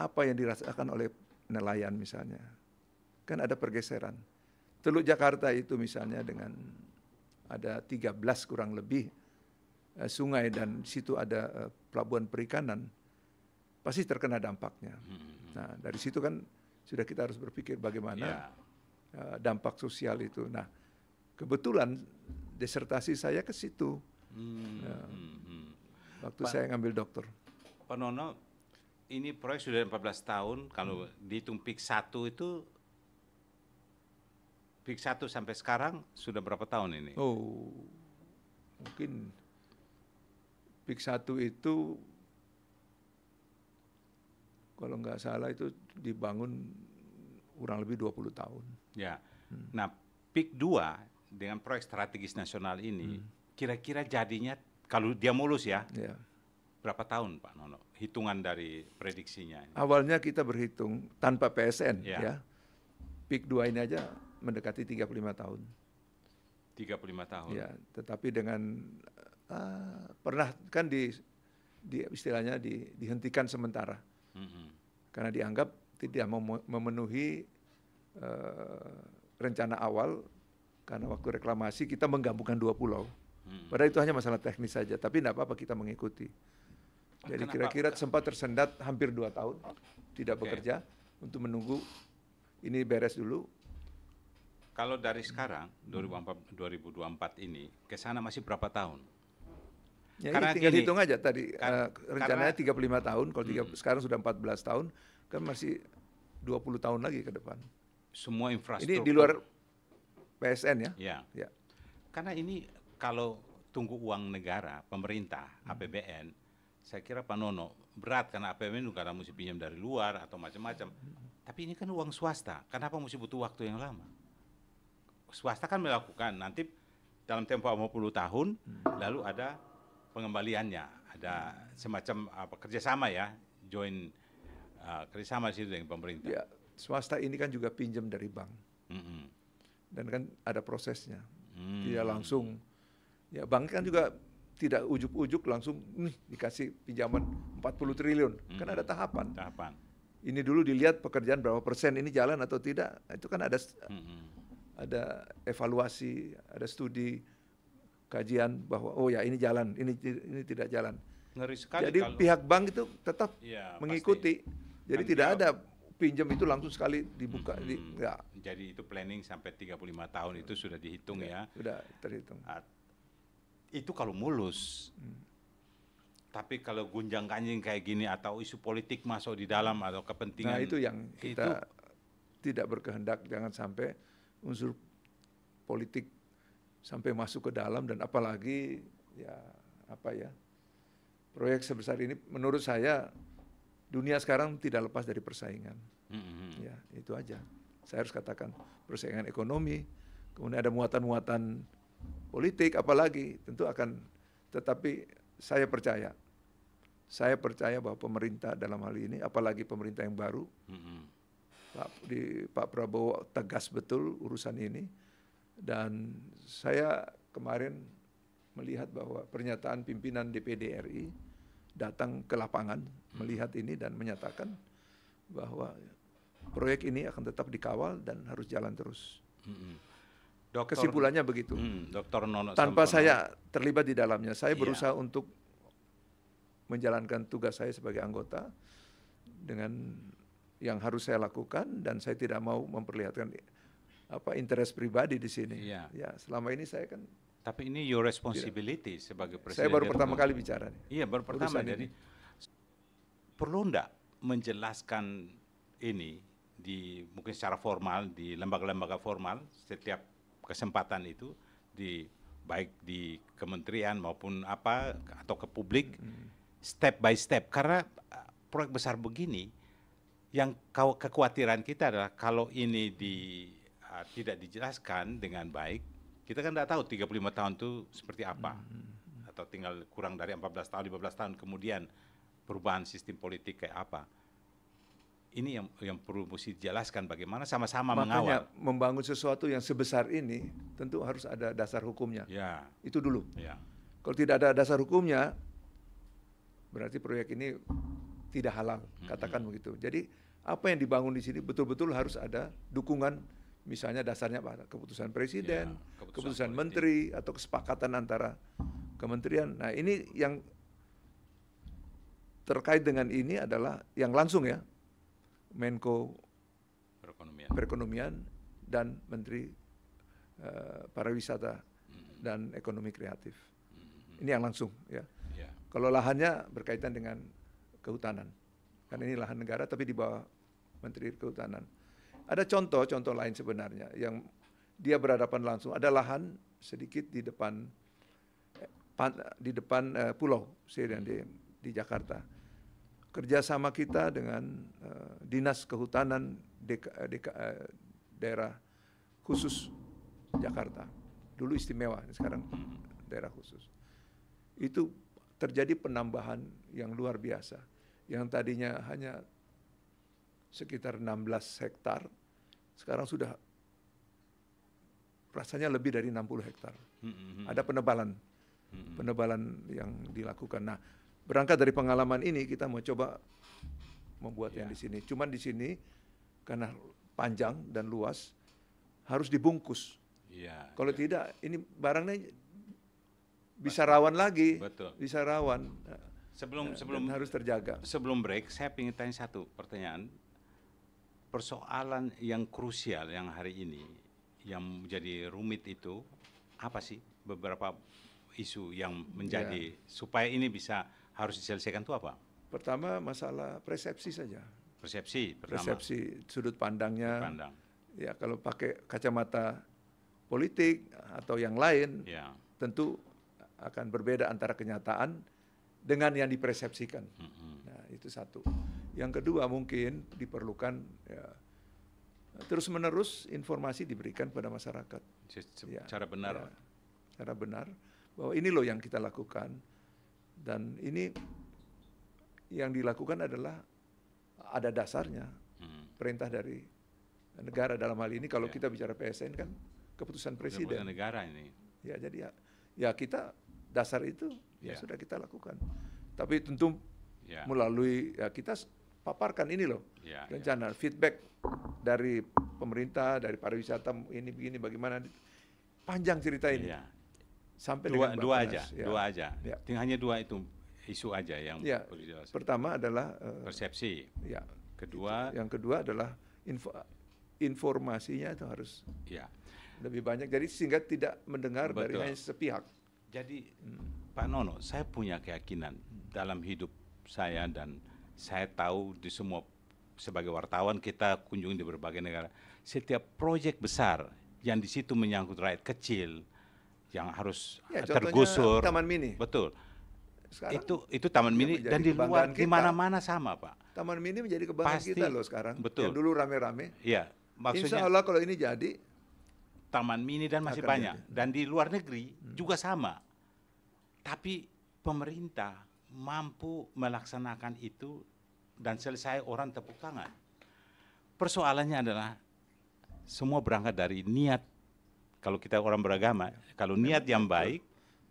apa yang dirasakan oleh nelayan misalnya. Kan ada pergeseran. Teluk Jakarta itu misalnya dengan ada 13 kurang lebih sungai dan di situ ada pelabuhan perikanan, pasti terkena dampaknya. Nah, dari situ kan sudah kita harus berpikir bagaimana dampak sosial itu. Nah, kebetulan disertasi saya ke situ. Waktu saya ngambil dokter. Pak Nono, ini proyek sudah 14 tahun, kalau dihitung PIK 1 itu, PIK 1 sampai sekarang sudah berapa tahun ini? Oh, mungkin PIK 1 itu kalau nggak salah itu dibangun kurang lebih 20 tahun. Ya. Nah, PIK 2 dengan proyek strategis nasional ini, kira-kira jadinya kalau dia mulus ya, berapa tahun Pak Nono? Hitungan dari prediksinya. Awalnya kita berhitung tanpa PSN ya. PIK 2 ini aja mendekati 35 tahun. 35 tahun. Ya, tetapi dengan pernah kan di istilahnya dihentikan sementara. Karena dianggap tidak memenuhi rencana awal, karena waktu reklamasi kita menggabungkan 2 pulau. Padahal itu hanya masalah teknis saja, tapi tidak apa-apa kita mengikuti. Jadi kira-kira sempat tersendat hampir 2 tahun tidak bekerja untuk menunggu ini beres dulu. Kalau dari sekarang 2024 ini ke sana masih berapa tahun? Ya, karena tinggal hitung aja tadi, rencananya 35 tahun, kalau sekarang sudah 14 tahun, kan masih 20 tahun lagi ke depan. Semua infrastruktur. Ini di luar PSN ya? Ya. Karena ini kalau tunggu uang negara, pemerintah, APBN, saya kira Pak Nono, berat karena APBN juga mesti pinjam dari luar atau macam-macam. Tapi ini kan uang swasta, kenapa mesti butuh waktu yang lama? Swasta kan melakukan, nanti dalam tempo 50 tahun, lalu ada pengembaliannya, ada semacam kerjasama ya, join kerjasama situ dengan pemerintah. Ya, swasta ini kan juga pinjam dari bank, dan kan ada prosesnya, tidak langsung. Ya, bank kan juga tidak ujuk-ujuk langsung dikasih pinjaman 40 triliun, kan ada tahapan. Ini dulu dilihat pekerjaan berapa persen, ini jalan atau tidak, itu kan ada evaluasi, ada studi, kajian bahwa oh ya ini jalan, ini tidak jalan. Ngeri sekali Jadi kalau pihak bank itu tetap ya, mengikuti. Jadi Kan tidak dia- ada pinjam itu langsung sekali dibuka. Enggak, Jadi itu planning sampai 35 tahun itu sudah dihitung ya. sudah terhitung. Ah, Itu kalau mulus. Tapi kalau gunjang-ganjing kayak gini atau isu politik masuk di dalam atau kepentingan. Nah itu yang kita tidak berkehendak, jangan sampai unsur politik sampai masuk ke dalam, dan apalagi ya apa ya, proyek sebesar ini menurut saya dunia sekarang tidak lepas dari persaingan. Ya itu aja saya harus katakan, persaingan ekonomi, kemudian ada muatan-muatan politik apalagi tentu akan, tetapi saya percaya bahwa pemerintah dalam hal ini, apalagi pemerintah yang baru, Pak Prabowo tegas betul urusan ini. Dan saya kemarin melihat bahwa pernyataan pimpinan DPD RI datang ke lapangan melihat ini dan menyatakan bahwa proyek ini akan tetap dikawal dan harus jalan terus. Kesimpulannya begitu. Dr. Nono Tanpa Sampono. saya terlibat di dalamnya, saya berusaha untuk menjalankan tugas saya sebagai anggota dengan yang harus saya lakukan, dan saya tidak mau memperlihatkan interest pribadi di sini. Iya. Ya, selama ini saya kan. Tapi ini your responsibility sebagai presiden. Saya baru direktur. pertama kali bicara nih. Iya, baru pertama. Urusan Jadi ini. perlu enggak menjelaskan ini di mungkin secara formal di lembaga-lembaga formal setiap kesempatan itu, di baik di kementerian maupun apa atau ke publik, step by step, karena proyek besar begini yang kekhawatiran kita adalah kalau ini tidak dijelaskan dengan baik, kita kan tidak tahu 35 tahun itu seperti apa, atau tinggal kurang dari 14 tahun 15 tahun kemudian perubahan sistem politik kayak apa. Ini yang perlu mesti dijelaskan, bagaimana sama-sama mengawal. Makanya membangun sesuatu yang sebesar ini tentu harus ada dasar hukumnya. Ya, Itu dulu. ya. Kalau tidak ada dasar hukumnya, berarti proyek ini tidak halal, katakan begitu. Jadi apa yang dibangun di sini betul-betul harus ada dukungan, misalnya dasarnya apa? Keputusan presiden, Ya, keputusan politik. menteri, atau kesepakatan antara kementerian. Nah ini yang terkait dengan ini adalah yang langsung ya, Menko Perekonomian dan Menteri Pariwisata dan Ekonomi Kreatif. Ini yang langsung ya. Ya. Kalau lahannya berkaitan dengan kehutanan, karena ini lahan negara tapi di bawah Menteri Kehutanan. Ada contoh lain sebenarnya yang dia berhadapan langsung. Ada lahan sedikit di depan pulau di Jakarta. Kerjasama kita dengan Dinas Kehutanan daerah khusus Jakarta. Dulu istimewa, sekarang daerah khusus. Itu terjadi penambahan yang luar biasa. Yang tadinya hanya sekitar 16 hektar, sekarang sudah rasanya lebih dari 60 hektar. Ada penebalan yang dilakukan. Nah, berangkat dari pengalaman ini kita mau coba membuat yang di sini. Cuman di sini karena panjang dan luas harus dibungkus. Ya. Kalau tidak, ini barangnya bisa rawan lagi. Betul. Bisa rawan. Sebelum Dan harus terjaga. Sebelum break, saya ingin tanya satu pertanyaan. Persoalan yang krusial yang hari ini, yang menjadi rumit itu, apa sih beberapa isu yang menjadi, supaya ini bisa harus diselesaikan itu apa? Pertama, masalah persepsi saja. Persepsi pertama. Persepsi, sudut pandangnya. Pandang. Ya, kalau pakai kacamata politik atau yang lain, Ya. tentu akan berbeda antara kenyataan dengan yang dipersepsikan. Nah, itu satu. Yang kedua, mungkin diperlukan terus-menerus informasi diberikan pada masyarakat. Secara benar. Ya, secara benar bahwa ini loh yang kita lakukan, dan ini yang dilakukan adalah ada dasarnya, perintah dari negara dalam hal ini. Kalau kita bicara PSN kan keputusan presiden. Keputusan negara ini. Ya, jadi ya kita dasar itu sudah kita lakukan. Tapi tentu melalui kita paparkan ini loh rencana, feedback dari pemerintah, dari pariwisata ini begini bagaimana, panjang cerita ini. Sampai Dua dengan aja. Ya. Hanya dua itu isu aja yang Ya, perlu dijelaskan. pertama adalah Persepsi. ya. Kedua, Yang kedua adalah informasinya itu harus ya. lebih banyak. Jadi sehingga tidak mendengar dari Betul. hanya sepihak. Jadi Pak Nono, saya punya keyakinan dalam hidup saya dan saya tahu di semua sebagai wartawan kita kunjungi di berbagai negara. Setiap proyek besar yang di situ menyangkut rakyat kecil yang harus Ya, contohnya tergusur. Taman Mini. Betul. Sekarang itu Taman Mini menjadi dan di luar kebanggaan di kita. mana-mana sama, Pak. Taman Mini menjadi kebanggaan Pasti. kita loh sekarang. Betul. Yang dulu rame-rame. Iya, Insya maksudnya Allah kalau ini jadi, Taman Mini dan masih akan banyak. jadi. Dan di luar negeri juga sama. Tapi pemerintah mampu melaksanakan itu dan selesai orang tepuk tangan. Persoalannya adalah semua berangkat dari niat. Kalau kita orang beragama, kalau niat yang baik,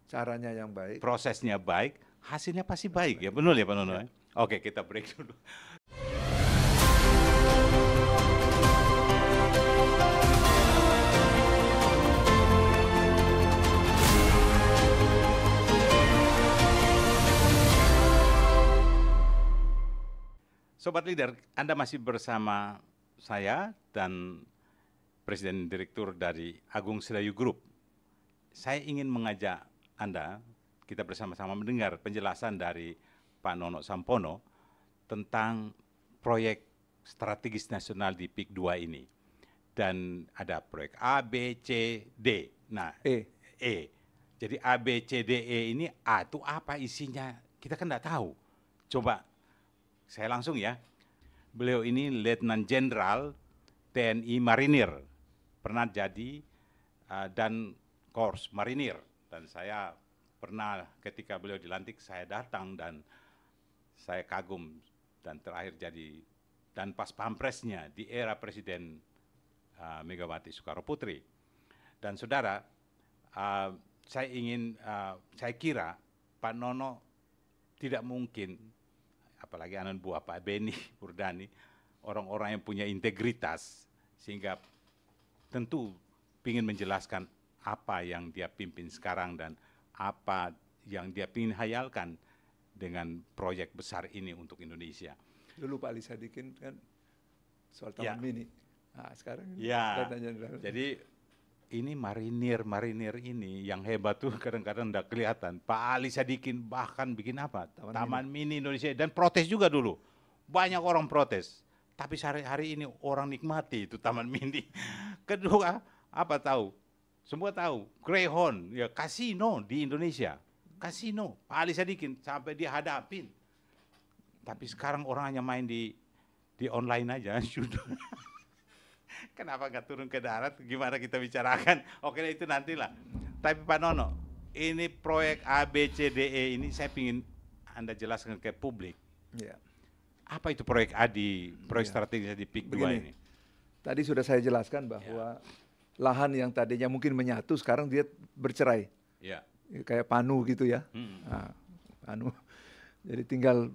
caranya yang baik. prosesnya baik, hasilnya pasti baik. Ya benar ya Pak Nono? Ya. Oke, kita break dulu. Sobat Leader, Anda masih bersama saya dan Presiden Direktur dari Agung Sedayu Group. Saya ingin mengajak Anda, kita bersama-sama mendengar penjelasan dari Pak Nono Sampono tentang proyek strategis nasional di PIK 2 ini. Dan ada proyek A, B, C, D. Nah, E. Jadi A, B, C, D, E ini A itu apa isinya? Kita kan nggak tahu. Coba saya langsung ya. Beliau ini Letnan Jenderal TNI Marinir. Pernah jadi dan Korps Marinir. Dan saya pernah ketika beliau dilantik saya datang dan saya kagum dan terakhir jadi dan pas pampresnya di era Presiden Megawati Soekarno Putri. Dan saudara, saya kira Pak Nono tidak mungkin, apalagi anak buah Pak Beni Wurdani, orang-orang yang punya integritas sehingga tentu ingin menjelaskan apa yang dia pimpin sekarang dan apa yang dia ingin hayalkan dengan proyek besar ini untuk Indonesia. Dulu Pak Ali Sadikin kan soal Taman Ya. Mini. Nah, sekarang Ya, Jenderal. jadi ini marinir ini yang hebat tuh kadang-kadang nggak kelihatan. Pak Ali Sadikin bahkan bikin apa? Taman Mini Indonesia dan protes juga dulu. Banyak orang protes. Tapi hari ini orang nikmati itu Taman Mini. Kedua, apa tahu? Semua tahu, Greyhound, ya kasino di Indonesia. Kasino, Pak Ali Sadikin sampai dia hadapin. Tapi sekarang orang hanya main di online aja sudah. Kenapa nggak turun ke darat? Gimana kita bicarakan? Oke, itu nantilah. Tapi Pak Nono, ini proyek A, B, C, D, E ini saya ingin Anda jelaskan ke publik. Ya. Apa itu proyek A di proyek strategis di PIK 2 ini? Tadi sudah saya jelaskan bahwa lahan yang tadinya mungkin menyatu sekarang dia bercerai. Ya. Kayak panu gitu ya. Nah, panu. Jadi tinggal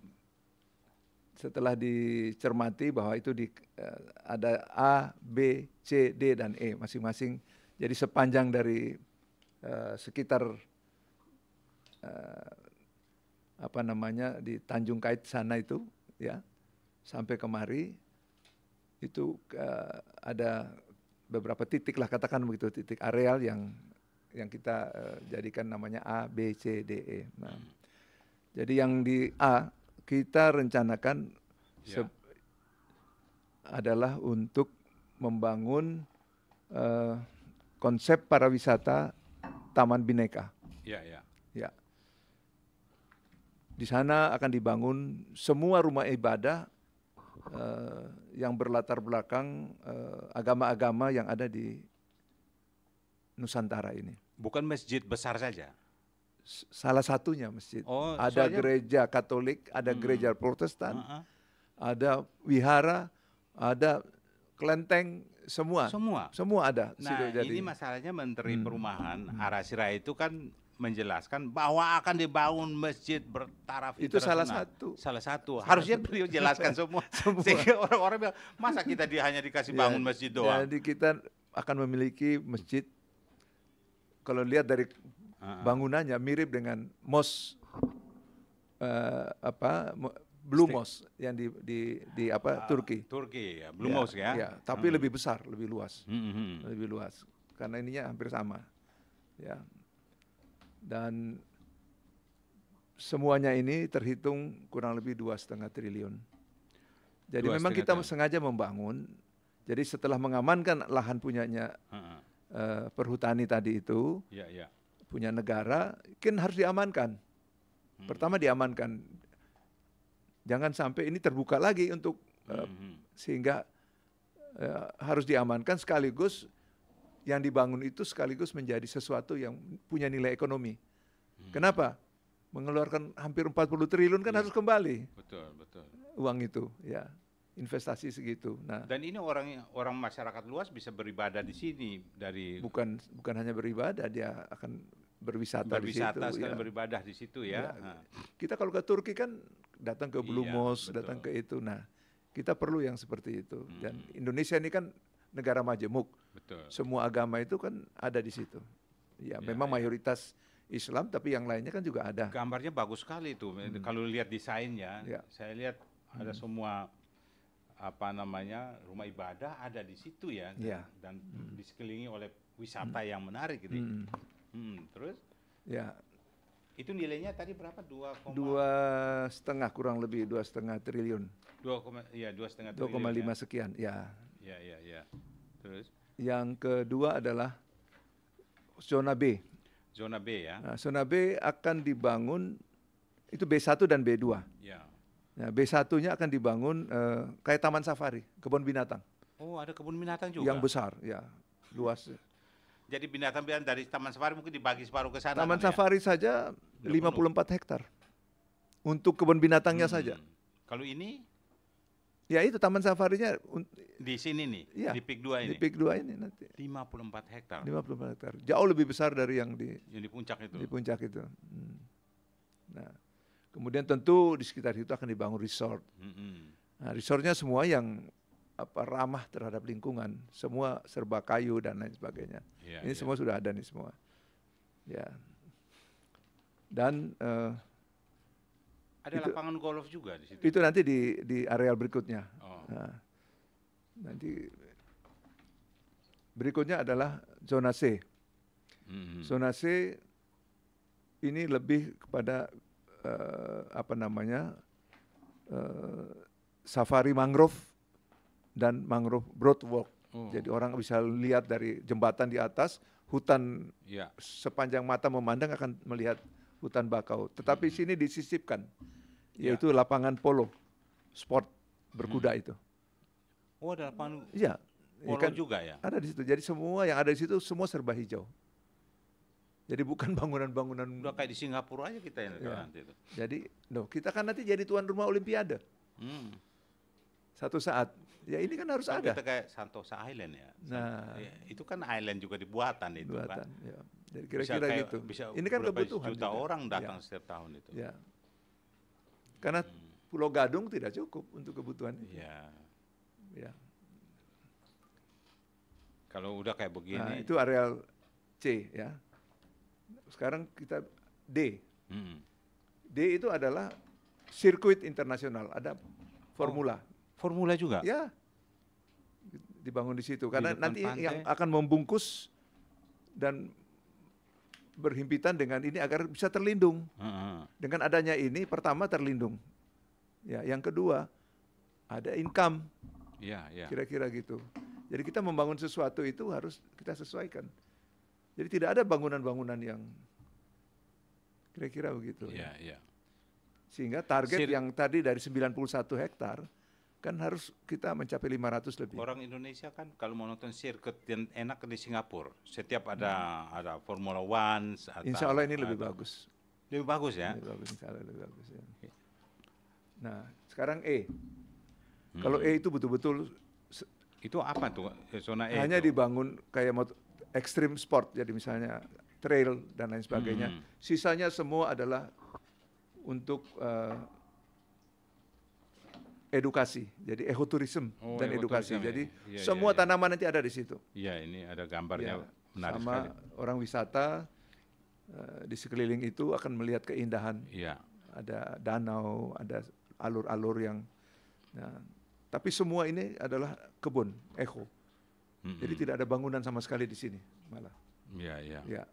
setelah dicermati bahwa itu ada A, B, C, D, dan E masing-masing. Jadi sepanjang dari sekitar di Tanjung Kait sana itu ya sampai kemari itu ada beberapa titik lah katakan begitu, titik areal yang kita jadikan namanya A, B, C, D, E. Nah, jadi yang di A kita rencanakan adalah untuk membangun konsep pariwisata Taman Bineka. Ya. Ya. Di sana akan dibangun semua rumah ibadah yang berlatar belakang agama-agama yang ada di Nusantara ini. Bukan masjid besar saja. Salah satunya masjid. Oh, ada gereja Katolik, ada gereja Protestan, ada wihara, ada kelenteng, semua ada. Nah, ini masalahnya Menteri Perumahan Ara Sirait itu kan menjelaskan bahwa akan dibangun masjid bertaraf itu internasional. Salah satu. Harusnya beliau jelaskan semua. Sehingga orang-orang bilang, masa kita hanya dikasih bangun masjid doang? Jadi kita akan memiliki masjid, kalau lihat dari bangunannya mirip dengan mosque Blue Mosque yang di Turki. Turki ya, Blue Mosque ya. Ya, tapi lebih besar, lebih luas. Lebih luas. Karena ininya hampir sama. Ya. Dan semuanya ini terhitung kurang lebih 2,5 triliun. Jadi memang kita sengaja membangun. Jadi setelah mengamankan lahan punyanya perhutani tadi itu, punya negara, kan harus diamankan. Pertama diamankan. Jangan sampai ini terbuka lagi untuk sehingga harus diamankan sekaligus yang dibangun itu sekaligus menjadi sesuatu yang punya nilai ekonomi. Kenapa? Mengeluarkan hampir 40 triliun kan harus kembali. Betul, betul. Uang itu, ya. Investasi segitu. Nah, dan ini orang masyarakat luas bisa beribadah di sini dari bukan hanya beribadah, dia akan berwisata di situ. Sekalian beribadah di situ ya. Kita kalau ke Turki kan datang ke Blue Mosque, datang ke itu. Nah, kita perlu yang seperti itu. Dan Indonesia ini kan negara majemuk. Betul. Semua agama itu kan ada di situ. Ya, memang mayoritas Islam, tapi yang lainnya kan juga ada. Gambarnya bagus sekali itu. Kalau lihat desainnya, saya lihat ada semua rumah ibadah ada di situ ya. Dan disekelilingi oleh wisata yang menarik gitu. Terus? Ya. Itu nilainya tadi berapa? 2,5 kurang lebih 2,5 triliun. 2,5 triliun. 2,5 sekian, ya. Ya. Terus? Yang kedua adalah zona B. Zona B ya. Nah, zona B akan dibangun itu B1 dan B2. Ya. Nah, B1-nya akan dibangun kayak taman safari, kebun binatang. Oh, ada kebun binatang juga. Yang besar, ya, luas. Jadi binatang dari taman safari mungkin dibagi separuh ke sana. Taman safari saja 54 hektar. Untuk kebun binatangnya saja. Kalau ini? Ya itu taman safarinya di sini nih, ya, di PIK 2 ini. Di PIK 2 ini nanti. 54 hektar. 54 hektar. Jauh lebih besar dari yang di puncak itu. Di puncak itu. Nah, kemudian tentu di sekitar itu akan dibangun resort. Nah, resortnya semua yang ramah terhadap lingkungan, semua serba kayu dan lain sebagainya. Ini semua sudah ada nih semua. Ya. Dan ada lapangan golf juga di situ. Itu nanti di areal berikutnya. Nah, nanti berikutnya adalah zona C. Zona C ini lebih kepada safari mangrove dan mangrove broadwalk. Jadi orang bisa lihat dari jembatan di atas, hutan sepanjang mata memandang akan melihat hutan bakau. Tetapi sini disisipkan, yaitu lapangan polo, sport berkuda itu. Oh, ada lapangan polo juga ya? Ada di situ. Jadi semua yang ada di situ semua serba hijau. Jadi bukan bangunan-bangunan. Udah kayak di Singapura aja kita nanti itu. Jadi, kita kan nanti jadi tuan rumah Olimpiade. Satu saat. Ya ini kan harus ada. Kita kayak Sentosa Island ya. Nah, itu kan island juga dibuatan itu kan. Ya. Jadi kira-kira gitu. Ini kan kebutuhan. Juta orang datang setiap tahun itu. Ya. Karena Pulau Gadung tidak cukup untuk kebutuhan itu. Ya. Kalau udah kayak begini. Nah, itu areal C ya. Sekarang kita D. D itu adalah sirkuit internasional, ada formula. Formula juga? Ya, dibangun di situ. Karena nanti yang akan membungkus dan berhimpitan dengan ini agar bisa terlindung. Dengan adanya ini, pertama terlindung. Ya, yang kedua ada income. Kira-kira gitu. Jadi kita membangun sesuatu itu harus kita sesuaikan. Jadi tidak ada bangunan-bangunan yang kira-kira begitu. Sehingga target yang tadi dari 91 hektar kan harus kita mencapai 500 lebih. Orang Indonesia kan kalau mau nonton sirkuit yang enak di Singapura. Setiap ada Formula One. Insya Allah ini lebih bagus. Lebih bagus ya? Lebih bagus, insya Allah lebih bagus ya. Nah, sekarang E. Kalau E itu betul-betul. Itu apa tuh zona E? Hanya dibangun kayak ekstrim sport, jadi misalnya trail dan lain sebagainya. Sisanya semua adalah untuk edukasi, jadi ekoturism dan edukasi. Jadi semua tanaman nanti ada di situ. Iya, ini ada gambarnya menarik sama sekali. Orang wisata di sekeliling itu akan melihat keindahan ada danau, ada alur-alur yang, nah, tapi semua ini adalah kebun, eko. Jadi tidak ada bangunan sama sekali di sini malah. Ya. Ya,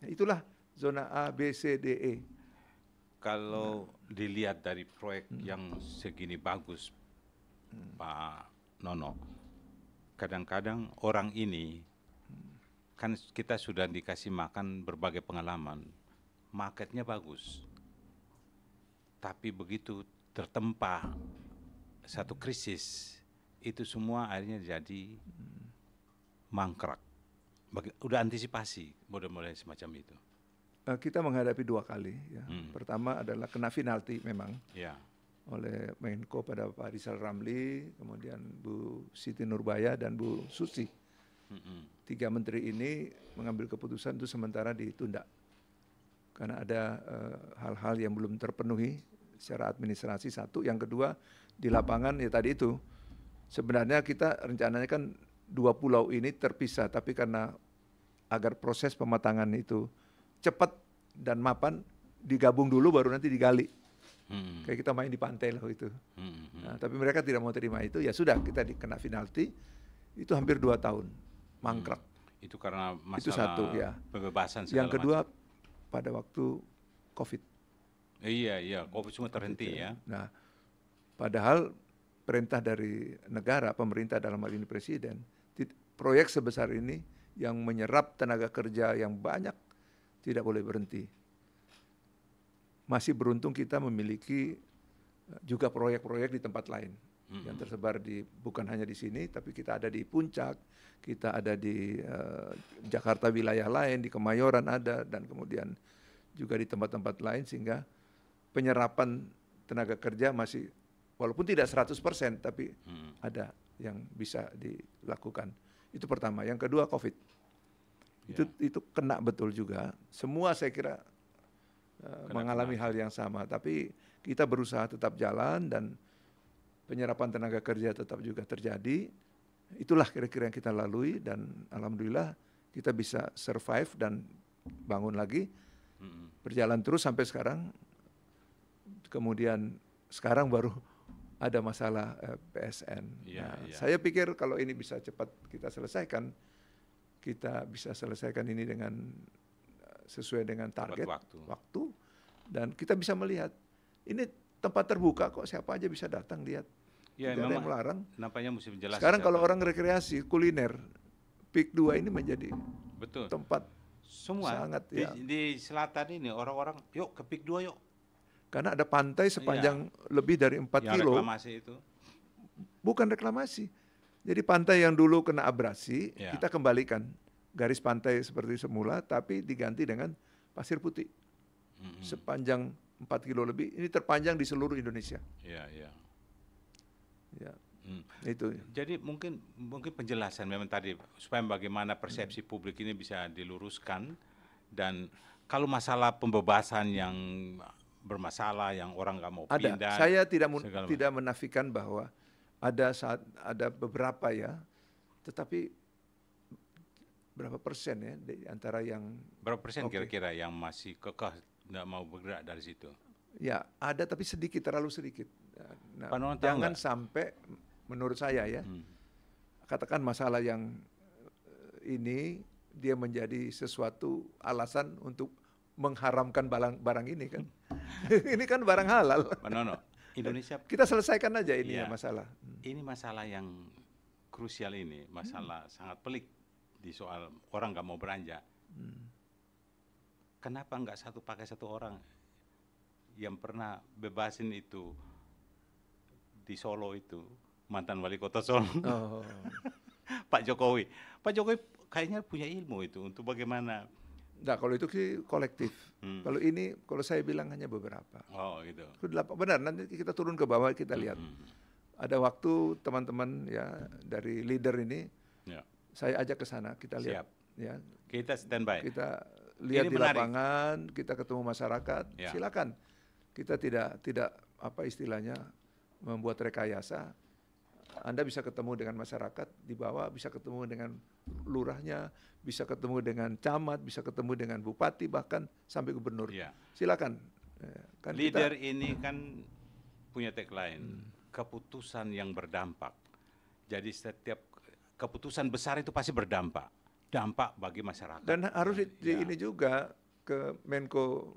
nah, itulah zona A, B, C, D, E. Kalau dilihat dari proyek yang segini bagus, Pak Nono, kadang-kadang orang ini kan kita sudah dikasih makan berbagai pengalaman, marketnya bagus, tapi begitu tertempa satu krisis, itu semua akhirnya jadi mangkrak. Udah antisipasi model-model semacam itu? Kita menghadapi 2 kali. Ya. Pertama adalah kena penalti memang oleh Menko pada Pak Rizal Ramli, kemudian Bu Siti Nurbaya dan Bu Susi. 3 menteri ini mengambil keputusan itu sementara ditunda karena ada hal-hal yang belum terpenuhi secara administrasi, satu. Yang kedua, di lapangan ya tadi itu sebenarnya kita rencananya kan 2 pulau ini terpisah, tapi karena agar proses pematangan itu cepat dan mapan, digabung dulu baru nanti digali. Kayak kita main di pantai loh itu. Nah, tapi mereka tidak mau terima itu, ya sudah kita dikena penalti. Itu hampir 2 tahun mangkrak. Itu karena masalah itu satu, ya. Pembebasan segala yang kedua pada waktu COVID. Iya, COVID semua terhenti ya. Nah, padahal perintah dari negara, pemerintah dalam hal ini presiden, proyek sebesar ini yang menyerap tenaga kerja yang banyak tidak boleh berhenti. Masih beruntung kita memiliki juga proyek-proyek di tempat lain yang tersebar bukan hanya di sini, tapi kita ada di Puncak, kita ada di Jakarta wilayah lain, di Kemayoran ada, dan kemudian juga di tempat-tempat lain, sehingga penyerapan tenaga kerja masih walaupun tidak 100%, tapi ada yang bisa dilakukan. Itu pertama. Yang kedua COVID. Itu kena betul juga. Semua saya kira mengalami hal yang sama. Tapi kita berusaha tetap jalan dan penyerapan tenaga kerja tetap juga terjadi. Itulah kira-kira yang kita lalui dan alhamdulillah kita bisa survive dan bangun lagi. Berjalan terus sampai sekarang. Kemudian sekarang baru ada masalah PSN. Saya pikir kalau ini bisa cepat kita selesaikan, kita bisa selesaikan ini dengan sesuai dengan target waktu, dan kita bisa melihat ini tempat terbuka kok, siapa aja bisa datang lihat. Ya, tidak ada yang melarang. Nampaknya mesti menjelaskan. Sekarang kalau orang rekreasi kuliner, PIK 2 ini menjadi tempat semua sangat di selatan ini orang-orang yuk ke PIK 2 yuk. Karena ada pantai sepanjang lebih dari 4 kilo. Reklamasi itu. Bukan reklamasi. Jadi pantai yang dulu kena abrasi, kita kembalikan garis pantai seperti semula, tapi diganti dengan pasir putih. Sepanjang 4 kilo lebih, ini terpanjang di seluruh Indonesia. Itu. Jadi mungkin penjelasan memang tadi, supaya bagaimana persepsi publik ini bisa diluruskan, dan kalau masalah pembebasan yang bermasalah, yang orang nggak mau pindah. Saya tidak menafikan bahwa ada beberapa ya, tetapi berapa persen ya di antara yang berapa persen kira-kira yang masih kekeh nggak mau bergerak dari situ? Ya ada, tapi sedikit, terlalu sedikit. Nah, jangan sampai menurut saya ya, katakan masalah yang ini dia menjadi sesuatu alasan untuk mengharamkan barang ini kan. Ini kan barang halal. Pak Nono, Indonesia kita selesaikan aja ini masalah. Ini masalah yang krusial ini, masalah sangat pelik di soal orang nggak mau beranjak. Kenapa nggak pakai satu orang yang pernah bebasin itu di Solo itu, mantan wali kota Solo. Pak Jokowi kayaknya punya ilmu itu untuk bagaimana. Nah, kalau itu sih kolektif. Kalau saya bilang hanya beberapa. Oh, gitu. Benar, nanti kita turun ke bawah, kita lihat. Ada waktu teman-teman ya dari leader ini, saya ajak ke sana, kita lihat. Ya. Kita standby. Kita lihat di lapangan, kita ketemu masyarakat. Silakan. Kita tidak apa istilahnya membuat rekayasa. Anda bisa ketemu dengan masyarakat di bawah, bisa ketemu dengan lurahnya, bisa ketemu dengan camat, bisa ketemu dengan bupati, bahkan sampai gubernur. Silakan. Kan Leader ini kan punya tagline, keputusan yang berdampak. Jadi setiap keputusan besar itu pasti berdampak, dampak bagi masyarakat. dan harus Ya. ini juga ke Menko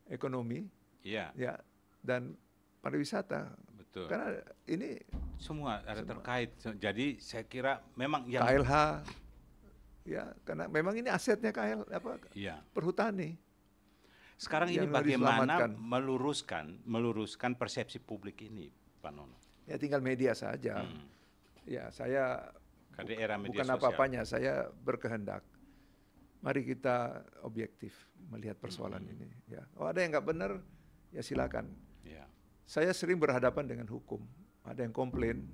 Ekonomi, Iya, ya, dan pariwisata. betul. Karena ini Semua ada terkait. Jadi saya kira memang yang KLH, ya, karena memang ini asetnya Iya. perhutani. Sekarang ini yang harus bagaimana diselamatkan. meluruskan persepsi publik ini, Pak Nono? Ya tinggal media saja. Ya saya Karena era media bukan sosial. apa-apanya, saya berkehendak. Mari kita objektif melihat persoalan ini. Ya, ada yang nggak benar, ya silakan. Ya. Saya sering berhadapan dengan hukum. Ada yang komplain.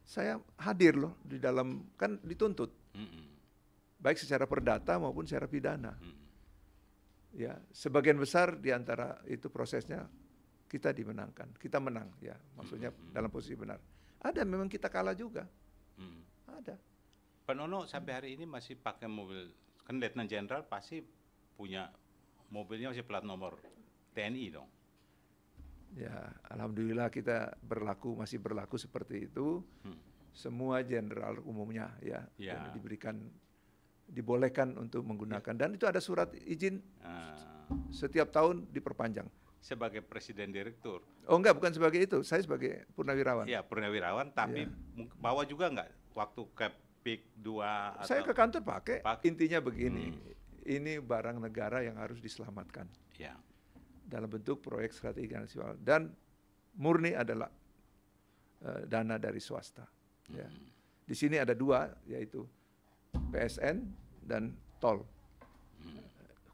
Saya hadir loh di dalam, kan dituntut. Baik secara perdata maupun secara pidana. Ya, sebagian besar di antara itu prosesnya kita dimenangkan. Kita menang, ya. Maksudnya dalam posisi benar. Ada memang kita kalah juga. Ada. Pak Nono sampai hari ini masih pakai mobil, kan Letnan Jenderal pasti punya mobilnya masih plat nomor TNI dong. Ya, alhamdulillah kita masih berlaku seperti itu. Semua jenderal umumnya ya, Ya. dibolehkan untuk menggunakan, dan itu ada surat izin setiap tahun diperpanjang. Sebagai presiden direktur. Oh enggak, bukan sebagai itu, saya sebagai purnawirawan. Ya, purnawirawan, tapi bawa juga enggak waktu ke PIK 2 Saya ke kantor pakai. Pakai. Intinya begini, ini barang negara yang harus diselamatkan Ya. dalam bentuk proyek strategi nasional, dan murni adalah dana dari swasta. Ya. Di sini ada dua, yaitu PSN dan tol.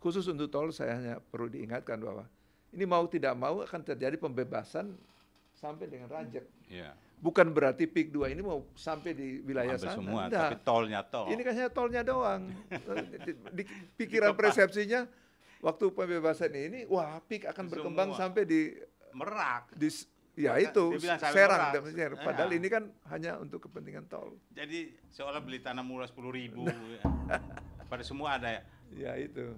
Khusus untuk tol saya hanya perlu diingatkan bahwa ini mau tidak mau akan terjadi pembebasan sampai dengan Rajek. Ya. Bukan berarti PIK 2 ini mau sampai di wilayah Ambil sana. semua, Enggak. tapi tolnya tol. Ini kan hanya tolnya doang. Di pikiran persepsinya waktu pembebasan ini, wah PIK akan berkembang Semua. sampai di Merak. ya Bahkan itu dibilang sampai Serang Merak. dan Mesir. Padahal Ya. ini kan hanya untuk kepentingan tol. Jadi seolah beli tanah murah 10.000. Pada semua ada ya. Ya itu.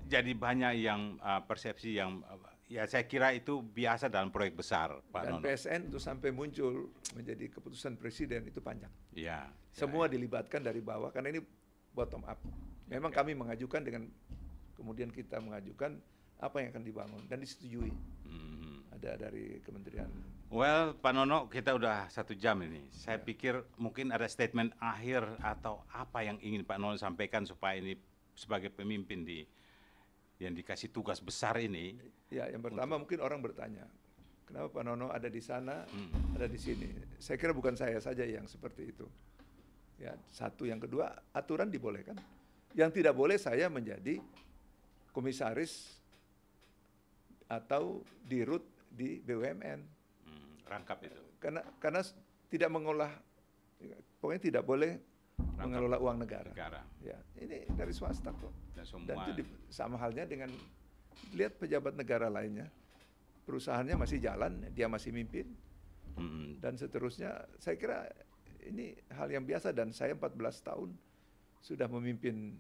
Jadi banyak yang persepsi yang ya saya kira itu biasa dalam proyek besar, Pak Dan Nono. PSN itu sampai muncul menjadi keputusan presiden itu panjang. Ya. Semua dilibatkan dari bawah karena ini bottom up. Memang kami mengajukan, dengan kemudian kita mengajukan apa yang akan dibangun dan disetujui. Ada dari kementerian. Well, Pak Nono, kita udah 1 jam ini. Saya pikir mungkin ada statement akhir atau apa yang ingin Pak Nono sampaikan supaya ini sebagai pemimpin yang dikasih tugas besar ini. Ya, yang pertama mungkin orang bertanya, kenapa Pak Nono ada di sana, ada di sini. Saya kira bukan saya saja yang seperti itu. Ya, satu, yang kedua, aturan dibolehkan. Yang tidak boleh saya menjadi komisaris atau dirut di BUMN. Rangkap itu. Karena tidak mengolah, pokoknya tidak boleh mengelola uang negara. Ya, ini dari swasta kok. Dan itu sama halnya dengan lihat pejabat negara lainnya, perusahaannya masih jalan, dia masih mimpin, dan seterusnya. Saya kira ini hal yang biasa, dan saya 14 tahun sudah memimpin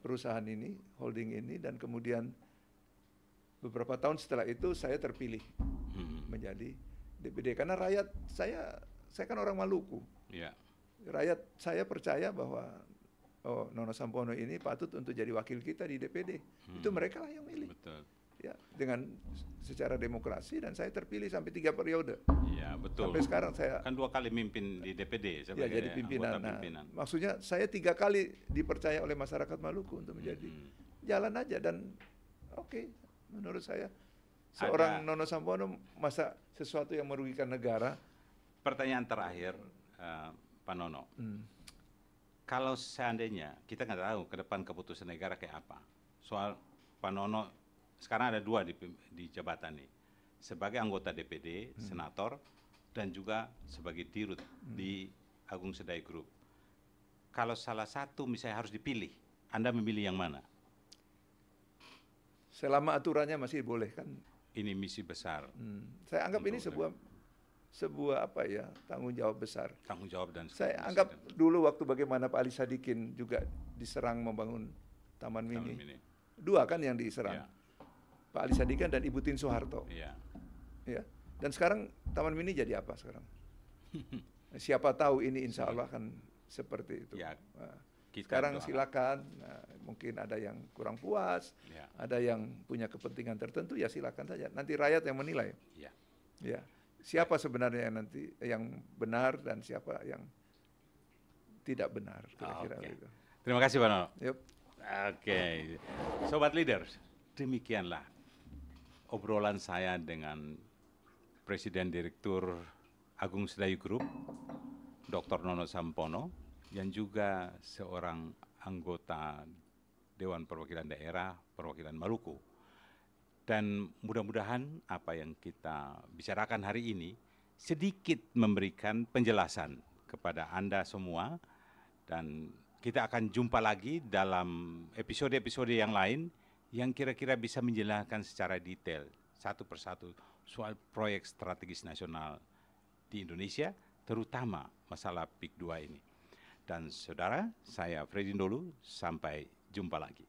perusahaan ini, holding ini, dan kemudian beberapa tahun setelah itu saya terpilih menjadi DPD karena rakyat saya kan orang Maluku. Ya. Rakyat saya percaya bahwa Nono Sampono ini patut untuk jadi wakil kita di DPD. Itu mereka lah yang milih. Betul. Ya, dengan secara demokrasi, dan saya terpilih sampai 3 periode. Iya, betul. Sampai sekarang saya kan 2 kali mimpin di DPD ya sebagai jadi pimpinan. anggota pimpinan. Maksudnya saya 3 kali dipercaya oleh masyarakat Maluku untuk menjadi jalan aja, dan oke, menurut saya seorang Nono Sampono masa sesuatu yang merugikan negara. Pertanyaan terakhir, Pak Nono. Kalau seandainya kita nggak tahu ke depan keputusan negara kayak apa, soal Pak Nono sekarang ada 2 di jabatan nih, sebagai anggota DPD, senator, dan juga sebagai dirut di Agung Sedayu Group. Kalau salah satu misalnya harus dipilih, Anda memilih yang mana? Selama aturannya masih boleh kan. Ini misi besar. Saya anggap ini sebuah apa ya, tanggung jawab besar. Tanggung jawab dan saya anggap dulu waktu bagaimana Pak Ali Sadikin juga diserang membangun Taman Mini. Dua kan yang diserang. Ya. Pak Ali Sadikin dan Ibu Tin Soeharto. Ya. Ya. Dan sekarang Taman Mini jadi apa sekarang? Siapa tahu ini insya Allah kan seperti itu. Ya, Nah, kita sekarang doa. silakan. Nah, mungkin ada yang kurang puas, Ya. ada yang punya kepentingan tertentu, ya silakan saja. Nanti rakyat yang menilai. Ya. Ya. Siapa sebenarnya yang nanti yang benar dan siapa yang tidak benar, kira-kira Oke. gitu. Terima kasih Pak Nono. Yup. Oke, Sobat Leaders, demikianlah obrolan saya dengan Presiden Direktur Agung Sedayu Group, Dr. Nono Sampono, yang juga seorang anggota Dewan Perwakilan Daerah Perwakilan Maluku. Dan mudah-mudahan apa yang kita bicarakan hari ini sedikit memberikan penjelasan kepada Anda semua, dan kita akan jumpa lagi dalam episode-episode yang lain yang kira-kira bisa menjelaskan secara detail satu persatu soal proyek strategis nasional di Indonesia, terutama masalah PIK 2 ini. Dan saudara, saya Freddy Ndolu, sampai jumpa lagi.